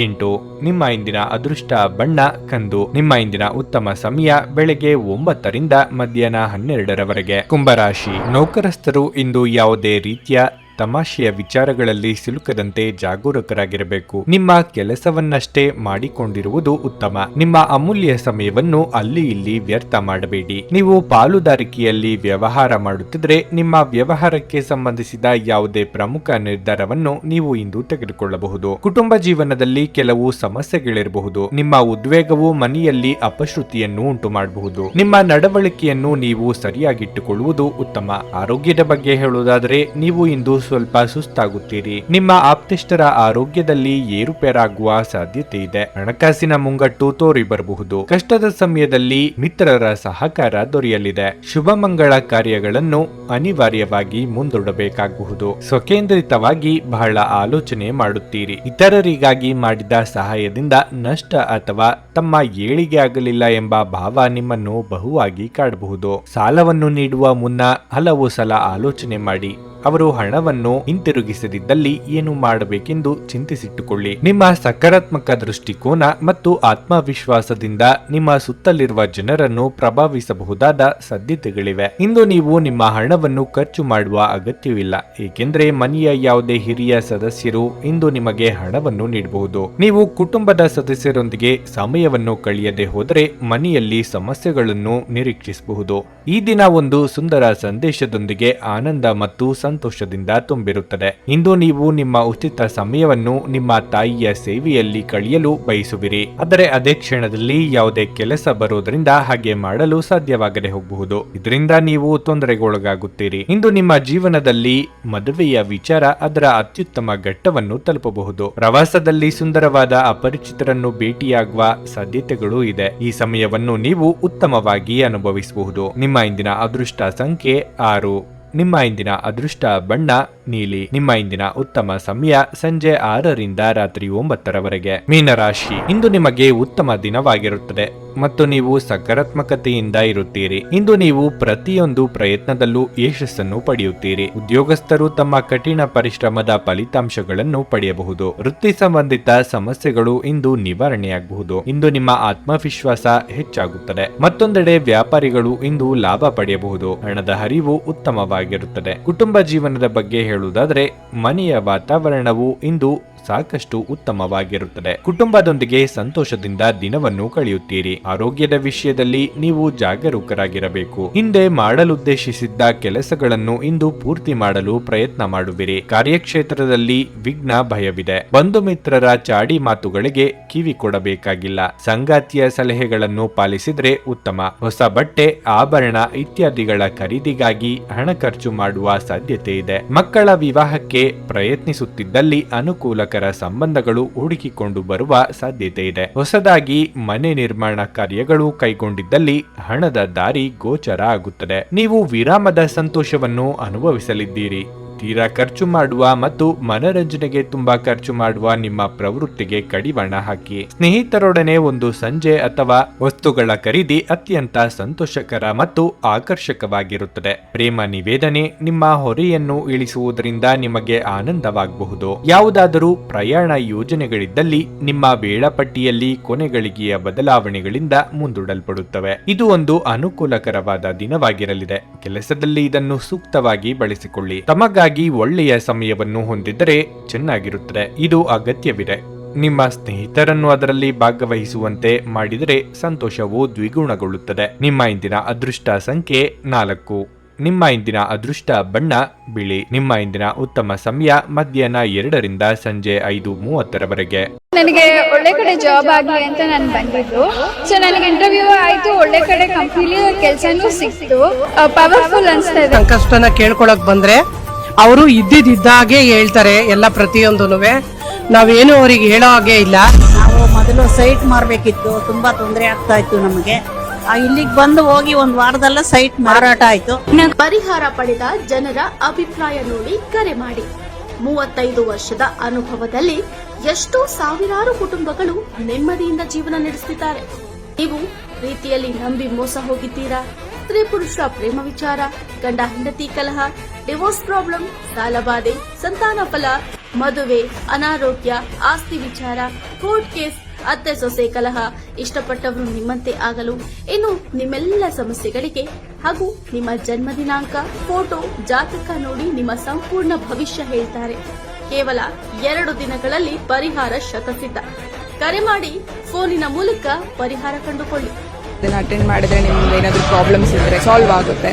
8. ನಿಮ್ಮ ಇಂದಿನ ಅದೃಷ್ಟ ಬಣ್ಣ ಕಂದು. ನಿಮ್ಮ ಇಂದಿನ ಉತ್ತಮ ಸಮಯ ಬೆಳಗ್ಗೆ 9 ರಿಂದ ಮಧ್ಯಾಹ್ನ 12 ಕುಂಭರಾಶಿ. ನೌಕರಸ್ಥರು ಇಂದು ಯಾವುದೇ ರೀತಿಯ ತಮಾಷೆಯ ವಿಚಾರಗಳಲ್ಲಿ ಸಿಲುಕದಂತೆ ಜಾಗರೂಕರಾಗಿರಬೇಕು. ನಿಮ್ಮ ಕೆಲಸವನ್ನಷ್ಟೇ ಮಾಡಿಕೊಂಡಿರುವುದು ಉತ್ತಮ. ನಿಮ್ಮ ಅಮೂಲ್ಯ ಸಮಯವನ್ನು ಅಲ್ಲಿ ಇಲ್ಲಿ ವ್ಯರ್ಥ ಮಾಡಬೇಡಿ. ನೀವು ಪಾಲುದಾರಿಕೆಯಲ್ಲಿ ವ್ಯವಹಾರ ಮಾಡುತ್ತಿದ್ರೆ ನಿಮ್ಮ ವ್ಯವಹಾರಕ್ಕೆ ಸಂಬಂಧಿಸಿದ ಯಾವುದೇ ಪ್ರಮುಖ ನಿರ್ಧಾರವನ್ನು ನೀವು ಇಂದು ತೆಗೆದುಕೊಳ್ಳಬಹುದು. ಕುಟುಂಬ ಜೀವನದಲ್ಲಿ ಕೆಲವು ಸಮಸ್ಯೆಗಳಿರಬಹುದು. ನಿಮ್ಮ ಉದ್ವೇಗವು ಮನೆಯಲ್ಲಿ ಅಪಶ್ರುತಿಯನ್ನು ಉಂಟು ಮಾಡಬಹುದು. ನಿಮ್ಮ ನಡವಳಿಕೆಯನ್ನು ನೀವು ಸರಿಯಾಗಿಟ್ಟುಕೊಳ್ಳುವುದು ಉತ್ತಮ. ಆರೋಗ್ಯದ ಬಗ್ಗೆ ಹೇಳುವುದಾದರೆ ನೀವು ಇಂದು ಸ್ವಲ್ಪ ಸುಸ್ತಾಗುತ್ತೀರಿ. ನಿಮ್ಮ ಆಪ್ತೇಷ್ಟರ ಆರೋಗ್ಯದಲ್ಲಿ ಏರುಪೇರಾಗುವ ಸಾಧ್ಯತೆ ಇದೆ. ಹಣಕಾಸಿನ ಮುಂಗಟ್ಟು ತೋರಿ ಬರಬಹುದು. ಕಷ್ಟದ ಸಮಯದಲ್ಲಿ ಮಿತ್ರರ ಸಹಕಾರ ದೊರೆಯಲಿದೆ. ಶುಭ ಮಂಗಳ ಕಾರ್ಯಗಳನ್ನು ಅನಿವಾರ್ಯವಾಗಿ ಮುಂದೂಡಬೇಕಾಗಬಹುದು. ಸ್ವಕೇಂದ್ರಿತವಾಗಿ ಬಹಳ ಆಲೋಚನೆ ಮಾಡುತ್ತೀರಿ. ಇತರರಿಗಾಗಿ ಮಾಡಿದ ಸಹಾಯದಿಂದ ನಷ್ಟ ಅಥವಾ ತಮ್ಮ ಏಳಿಗೆ ಆಗಲಿಲ್ಲ ಎಂಬ ಭಾವ ನಿಮ್ಮನ್ನು ಬಹುವಾಗಿ ಕಾಡಬಹುದು. ಸಾಲವನ್ನು ನೀಡುವ ಮುನ್ನ ಹಲವು ಸಲ ಆಲೋಚನೆ ಮಾಡಿ. ಅವರು ಹಣವನ್ನು ಹಿಂತಿರುಗಿಸದಿದ್ದಲ್ಲಿ ಏನು ಮಾಡಬೇಕೆಂದು ಚಿಂತಿಸಿಟ್ಟುಕೊಳ್ಳಿ. ನಿಮ್ಮ ಸಕಾರಾತ್ಮಕ ದೃಷ್ಟಿಕೋನ ಮತ್ತು ಆತ್ಮವಿಶ್ವಾಸದಿಂದ ನಿಮ್ಮ ಸುತ್ತಲಿರುವ ಜನರನ್ನು ಪ್ರಭಾವಿಸಬಹುದಾದ ಸಾಧ್ಯತೆಗಳಿವೆ. ಇಂದು ನೀವು ನಿಮ್ಮ ಹಣವನ್ನು ಖರ್ಚು ಮಾಡುವ ಅಗತ್ಯವಿಲ್ಲ, ಏಕೆಂದರೆ ಮನೆಯ ಯಾವುದೇ ಹಿರಿಯ ಸದಸ್ಯರು ಇಂದು ನಿಮಗೆ ಹಣವನ್ನು ನೀಡಬಹುದು. ನೀವು ಕುಟುಂಬದ ಸದಸ್ಯರೊಂದಿಗೆ ಸಮಯವನ್ನು ಕಳೆಯದೆ ಹೋದರೆ ಮನೆಯಲ್ಲಿ ಸಮಸ್ಯೆಗಳನ್ನು ನಿರೀಕ್ಷಿಸಬಹುದು. ಈ ದಿನ ಒಂದು ಸುಂದರ ಸಂದೇಶದೊಂದಿಗೆ ಆನಂದ ಮತ್ತು ಸಂತೋಷದಿಂದ ತುಂಬಿರುತ್ತದೆ. ಇಂದು ನೀವು ನಿಮ್ಮ ಉಚಿತ ಸಮಯವನ್ನು ನಿಮ್ಮ ತಾಯಿಯ ಸೇವೆಯಲ್ಲಿ ಕಳೆಯಲು ಬಯಸುವಿರಿ. ಆದರೆ ಅದೇ ಕ್ಷಣದಲ್ಲಿ ಯಾವುದೇ ಕೆಲಸ ಬರುವುದರಿಂದ ಹಾಗೆ ಮಾಡಲು ಸಾಧ್ಯವಾಗದೆ ಹೋಗಬಹುದು. ಇದರಿಂದ ನೀವು ತೊಂದರೆಗೊಳಗಾಗುತ್ತೀರಿ. ಇಂದು ನಿಮ್ಮ ಜೀವನದಲ್ಲಿ ಮದುವೆಯ ವಿಚಾರ ಅದರ ಅತ್ಯುತ್ತಮ ಘಟ್ಟವನ್ನು ತಲುಪಬಹುದು. ಪ್ರವಾಸದಲ್ಲಿ ಸುಂದರವಾದ ಅಪರಿಚಿತರನ್ನು ಭೇಟಿಯಾಗುವ ಸಾಧ್ಯತೆಗಳು ಇದೆ. ಈ ಸಮಯವನ್ನು ನೀವು ಉತ್ತಮವಾಗಿ ಅನುಭವಿಸಬಹುದು. ನಿಮ್ಮ ಇಂದಿನ ಅದೃಷ್ಟ ಸಂಖ್ಯೆ 6. ನಿಮ್ಮ ಇಂದಿನ ಅದೃಷ್ಟ ಬಣ್ಣ ನೀಲಿ. ನಿಮ್ಮ ಇಂದಿನ ಉತ್ತಮ ಸಮಯ ಸಂಜೆ 6ರಿಂದ ರಾತ್ರಿ 9ರವರೆಗೆ. ಮೀನರಾಶಿ, ಇಂದು ನಿಮಗೆ ಉತ್ತಮ ದಿನವಾಗಿರುತ್ತದೆ ಮತ್ತು ನೀವು ಸಕಾರಾತ್ಮಕತೆಯಿಂದ ಇರುತ್ತೀರಿ. ಇಂದು ನೀವು ಪ್ರತಿಯೊಂದು ಪ್ರಯತ್ನದಲ್ಲೂ ಯಶಸ್ಸನ್ನು ಪಡೆಯುತ್ತೀರಿ. ಉದ್ಯೋಗಸ್ಥರು ತಮ್ಮ ಕಠಿಣ ಪರಿಶ್ರಮದ ಫಲಿತಾಂಶಗಳನ್ನು ಪಡೆಯಬಹುದು. ವೃತ್ತಿ ಸಂಬಂಧಿತ ಸಮಸ್ಯೆಗಳು ಇಂದು ನಿವಾರಣೆಯಾಗಬಹುದು. ಇಂದು ನಿಮ್ಮ ಆತ್ಮವಿಶ್ವಾಸ ಹೆಚ್ಚಾಗುತ್ತದೆ. ಮತ್ತೊಂದೆಡೆ ವ್ಯಾಪಾರಿಗಳು ಇಂದು ಲಾಭ ಪಡೆಯಬಹುದು. ಹಣದ ಹರಿವು ಉತ್ತಮವಾಗಿರುತ್ತದೆ. ಕುಟುಂಬ ಜೀವನದ ಬಗ್ಗೆ ಹೇಳುವುದಾದರೆ ಮನೆಯ ವಾತಾವರಣವು ಇಂದು ಸಾಕಷ್ಟು ಉತ್ತಮವಾಗಿರುತ್ತದೆ. ಕುಟುಂಬದೊಂದಿಗೆ ಸಂತೋಷದಿಂದ ದಿನವನ್ನು ಕಳೆಯುತ್ತೀರಿ. ಆರೋಗ್ಯದ ವಿಷಯದಲ್ಲಿ ನೀವು ಜಾಗರೂಕರಾಗಿರಬೇಕು. ಹಿಂದೆ ಮಾಡಲುದ್ದೇಶಿಸಿದ್ದ ಕೆಲಸಗಳನ್ನು ಇಂದು ಪೂರ್ತಿ ಮಾಡಲು ಪ್ರಯತ್ನ ಮಾಡುವಿರಿ. ಕಾರ್ಯಕ್ಷೇತ್ರದಲ್ಲಿ ವಿಘ್ನ ಭಯವಿದೆ. ಬಂಧು ಮಿತ್ರರ ಚಾಡಿ ಮಾತುಗಳಿಗೆ ಕಿವಿ ಕೊಡಬೇಕಾಗಿಲ್ಲ. ಸಂಗಾತಿಯ ಸಲಹೆಗಳನ್ನು ಪಾಲಿಸಿದ್ರೆ ಉತ್ತಮ. ಹೊಸ ಬಟ್ಟೆ, ಆಭರಣ ಇತ್ಯಾದಿಗಳ ಖರೀದಿಗಾಗಿ ಹಣ ಖರ್ಚು ಮಾಡುವ ಸಾಧ್ಯತೆ ಇದೆ. ಮಕ್ಕಳ ವಿವಾಹಕ್ಕೆ ಪ್ರಯತ್ನಿಸುತ್ತಿದ್ದಲ್ಲಿ ಅನುಕೂಲಕರ ಸಂಬಂಧಗಳು ಹುಡುಕಿಕೊಂಡು ಬರುವ ಸಾಧ್ಯತೆ ಇದೆ. ಹೊಸದಾಗಿ ಮನೆ ನಿರ್ಮಾಣ ಕಾರ್ಯಗಳು ಕೈಗೊಂಡಿದ್ದಲ್ಲಿ ಹಣದ ದಾರಿ ಗೋಚರ ಆಗುತ್ತದೆ. ನೀವು ವಿರಾಮದ ಸಂತೋಷವನ್ನು ಅನುಭವಿಸಲಿದ್ದೀರಿ. ತೀರಾ ಖರ್ಚು ಮಾಡುವ ಮತ್ತು ಮನರಂಜನೆಗೆ ತುಂಬಾ ಖರ್ಚು ಮಾಡುವ ನಿಮ್ಮ ಪ್ರವೃತ್ತಿಗೆ ಕಡಿವಾಣ ಹಾಕಿ. ಸ್ನೇಹಿತರೊಡನೆ ಒಂದು ಸಂಜೆ ಅಥವಾ ವಸ್ತುಗಳ ಖರೀದಿ ಅತ್ಯಂತ ಸಂತೋಷಕರ ಮತ್ತು ಆಕರ್ಷಕವಾಗಿರುತ್ತದೆ. ಪ್ರೇಮ ನಿವೇದನೆ ನಿಮ್ಮ ಹೊರೆಯನ್ನು ಇಳಿಸುವುದರಿಂದ ನಿಮಗೆ ಆನಂದವಾಗಬಹುದು. ಯಾವುದಾದರೂ ಪ್ರಯಾಣ ಯೋಜನೆಗಳಿದ್ದಲ್ಲಿ ನಿಮ್ಮ ವೇಳಾಪಟ್ಟಿಯಲ್ಲಿ ಕೊನೆಗಳಿಗೆಯ ಬದಲಾವಣೆಗಳಿಂದ ಮುಂದೂಡಲ್ಪಡುತ್ತವೆ. ಇದು ಒಂದು ಅನುಕೂಲಕರವಾದ ದಿನವಾಗಿರಲಿದೆ. ಕೆಲಸದಲ್ಲಿ ಇದನ್ನು ಸೂಕ್ತವಾಗಿ ಬಳಸಿಕೊಳ್ಳಿ. ತಮಗಾಗಿ ಒಳ್ಳೆಯ ಸಮಯವನ್ನು ಹೊಂದಿದ್ದರೆ ಚೆನ್ನಾಗಿರುತ್ತದೆ. ಇದು ಅಗತ್ಯವಿದೆ. ನಿಮ್ಮ ಸ್ನೇಹಿತರನ್ನು ಅದರಲ್ಲಿ ಭಾಗವಹಿಸುವಂತೆ ಮಾಡಿದರೆ ಸಂತೋಷವು ದ್ವಿಗುಣಗೊಳ್ಳುತ್ತದೆ. ನಿಮ್ಮ ಇಂದಿನ ಅದೃಷ್ಟ ಸಂಖ್ಯೆ 4. ನಿಮ್ಮ ಇಂದಿನ ಅದೃಷ್ಟ ಬಣ್ಣ ಬಿಳಿ. ನಿಮ್ಮ ಇಂದಿನ ಉತ್ತಮ ಸಮಯ ಮಧ್ಯಾಹ್ನ 2ರಿಂದ ಸಂಜೆ 5:30ರವರೆಗೆ. ನನಗೆ ಒಳ್ಳೆ ಕಡೆ ಜಾಬ್ ಆಗಲಿ ಅಂತ ನಾನು ಬಂದಿದ್ದು. ಸೊ ನನಗೆ ಇಂಟರ್ವ್ಯೂ ಆಯ್ತು, ಒಳ್ಳೆ ಕಡೆ ಕಂಪ್ನಿಲಿ ಕೆಲಸನೂ ಸಿಕ್ತು. ಪವರ್ಫುಲ್ ಅನ್ಸ್ತಾ ಇದೆ. ಸಂಕಷ್ಟನ ಕೇಳ್ಕೊಳಕ್ ಬಂದ್ರೆ ಅವರು ಇದ್ದಿದ್ದಾಗೆ ಹೇಳ್ತಾರೆ ಎಲ್ಲ ಪ್ರತಿಯೊಂದೂನುವೆ. ನಾವೇನು ಅವ್ರಿಗೆ ಹೇಳೋ ಹಾಗೆ ಇಲ್ಲ. ನಾವು ಮೊದಲು ಸೈಟ್ ಮಾರಬೇಕಿತ್ತು, ತುಂಬಾ ತೊಂದರೆ ಆಗ್ತಾ ಇತ್ತು ನಮಗೆ. ಇಲ್ಲಿಗೆ ಬಂದು ಹೋಗಿ ಒಂದು ವಾರದಲ್ಲ ಸೈಟ್ ಮಾರಾಟ ಆಯ್ತು. ಪರಿಹಾರ ಪಡೆದ ಜನರ ಅಭಿಪ್ರಾಯ ನೋಡಿ ಕರೆ ಮಾಡಿ. 35 ವರ್ಷದ ಅನುಭವದಲ್ಲಿ ಎಷ್ಟೋ ಸಾವಿರಾರು ಕುಟುಂಬಗಳು ನೆಮ್ಮದಿಯಿಂದ ಜೀವನ ನಡೆಸುತ್ತಿದ್ದಾರೆ. ನೀವು ಪ್ರೀತಿಯಲ್ಲಿ ನಂಬಿ ಮೋಸ ಹೋಗಿದ್ದೀರಾ? ಸ್ತ್ರೀ ಪುರುಷ ಪ್ರೇಮ ವಿಚಾರ, ಗಂಡ ಹೆಂಡತಿ ಕಲಹ, ಡಿವೋರ್ಸ್ ಪ್ರಾಬ್ಲಮ್, ಸಾಲಬಾಧೆ, ಸಂತಾನ ಫಲ, ಮದುವೆ, ಅನಾರೋಗ್ಯ, ಆಸ್ತಿ ವಿಚಾರ, ಕೋರ್ಟ್ ಕೇಸ್, ಅತ್ತೆ ಸೊಸೆ ಕಲಹ, ಇಷ್ಟಪಟ್ಟವರು ನಿಮ್ಮಂತೆ ಆಗಲು, ಇನ್ನು ನಿಮ್ಮೆಲ್ಲ ಸಮಸ್ಯೆಗಳಿಗೆ ಹಾಗೂ ನಿಮ್ಮ ಜನ್ಮ ದಿನಾಂಕ, ಫೋಟೋ, ಜಾತಕ ನೋಡಿ ನಿಮ್ಮ ಸಂಪೂರ್ಣ ಭವಿಷ್ಯ ಹೇಳ್ತಾರೆ. ಕೇವಲ 2 ದಿನಗಳಲ್ಲಿ ಪರಿಹಾರ ಶತಸಿದ್ಧ. ಕರೆ ಮಾಡಿ ಫೋನಿನ ಮೂಲಕ ಪರಿಹಾರ ಕಂಡುಕೊಳ್ಳಿ. ಅಟೆಂಡ್ ಮಾಡಿದ್ರೆ ನಿಮ್ಗೆ ಏನಾದರೂ ಪ್ರಾಬ್ಲಮ್ಸ್ ಇದ್ರೆ ಸಾಲ್ವ್ ಆಗುತ್ತೆ.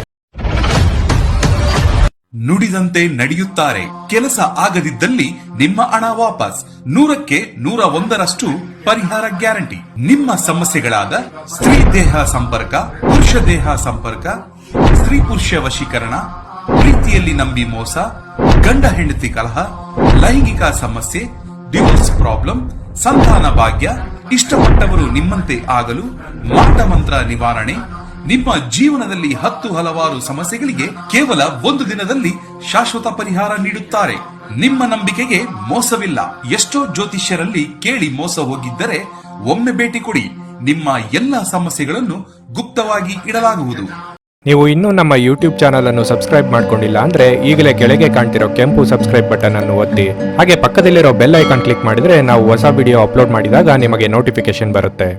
ನುಡಿದಂತೆ ನಡೆಯುತ್ತಾರೆ. ಕೆಲಸ ಆಗದಿದ್ದಲ್ಲಿ ನಿಮ್ಮ ಹಣ ವಾಪಸ್. 100ಕ್ಕೆ 101ರಷ್ಟು ಪರಿಹಾರ ಗ್ಯಾರಂಟಿ. ನಿಮ್ಮ ಸಮಸ್ಯೆಗಳಾದ ಸ್ತ್ರೀ ದೇಹ ಸಂಪರ್ಕ, ಪುರುಷ ದೇಹ ಸಂಪರ್ಕ, ಸ್ತ್ರೀ ಪುರುಷ ವಶೀಕರಣ, ಪ್ರೀತಿಯಲ್ಲಿ ನಂಬಿ ಮೋಸ, ಗಂಡ ಹೆಂಡತಿ ಕಲಹ, ಲೈಂಗಿಕ ಸಮಸ್ಯೆ, ಡಿವೋರ್ಸ್ ಪ್ರಾಬ್ಲಮ್, ಸಂತಾನ ಭಾಗ್ಯ, ಇಷ್ಟಪಟ್ಟವರು ನಿಮ್ಮಂತೆ ಆಗಲು, ಮಾಟ ಮಂತ್ರ ನಿವಾರಣೆ, ನಿಮ್ಮ ಜೀವನದಲ್ಲಿ 10 ಹಲವಾರು ಸಮಸ್ಯೆಗಳಿಗೆ ಕೇವಲ 1 ದಿನದಲ್ಲಿ ಶಾಶ್ವತ ಪರಿಹಾರ ನೀಡುತ್ತಾರೆ. ನಿಮ್ಮ ನಂಬಿಕೆಗೆ ಮೋಸವಿಲ್ಲ. ಎಷ್ಟೋ ಜ್ಯೋತಿಷ್ಯರಲ್ಲಿ ಕೇಳಿ ಮೋಸ ಹೋಗಿದ್ದರೆ ಒಮ್ಮೆ ಭೇಟಿ ಕೊಡಿ. ನಿಮ್ಮ ಎಲ್ಲಾ ಸಮಸ್ಯೆಗಳನ್ನು ಗುಪ್ತವಾಗಿ ಇಡಲಾಗುವುದು. ನೀವು ಇನ್ನೂ ನಮ್ಮ ಯೂಟ್ಯೂಬ್ ಚಾನಲ್ ಅನ್ನು ಸಬ್ಸ್ಕ್ರೈಬ್ ಮಾಡ್ಕೊಂಡಿಲ್ಲ ಅಂದ್ರೆ ಈಗಲೇ ಕೆಳಗೆ ಕಾಣ್ತಿರೋ ಕೆಂಪು ಸಬ್ಸ್ಕ್ರೈಬ್ ಬಟನ್ ಅನ್ನು ಒತ್ತಿ. ಹಾಗೆ ಪಕ್ಕದಲ್ಲಿರೋ ಬೆಲ್ ಐಕಾನ್ ಕ್ಲಿಕ್ ಮಾಡಿದ್ರೆ ನಾವು ಹೊಸ ವಿಡಿಯೋ ಅಪ್ಲೋಡ್ ಮಾಡಿದಾಗ ನಿಮಗೆ ನೋಟಿಫಿಕೇಶನ್ ಬರುತ್ತೆ.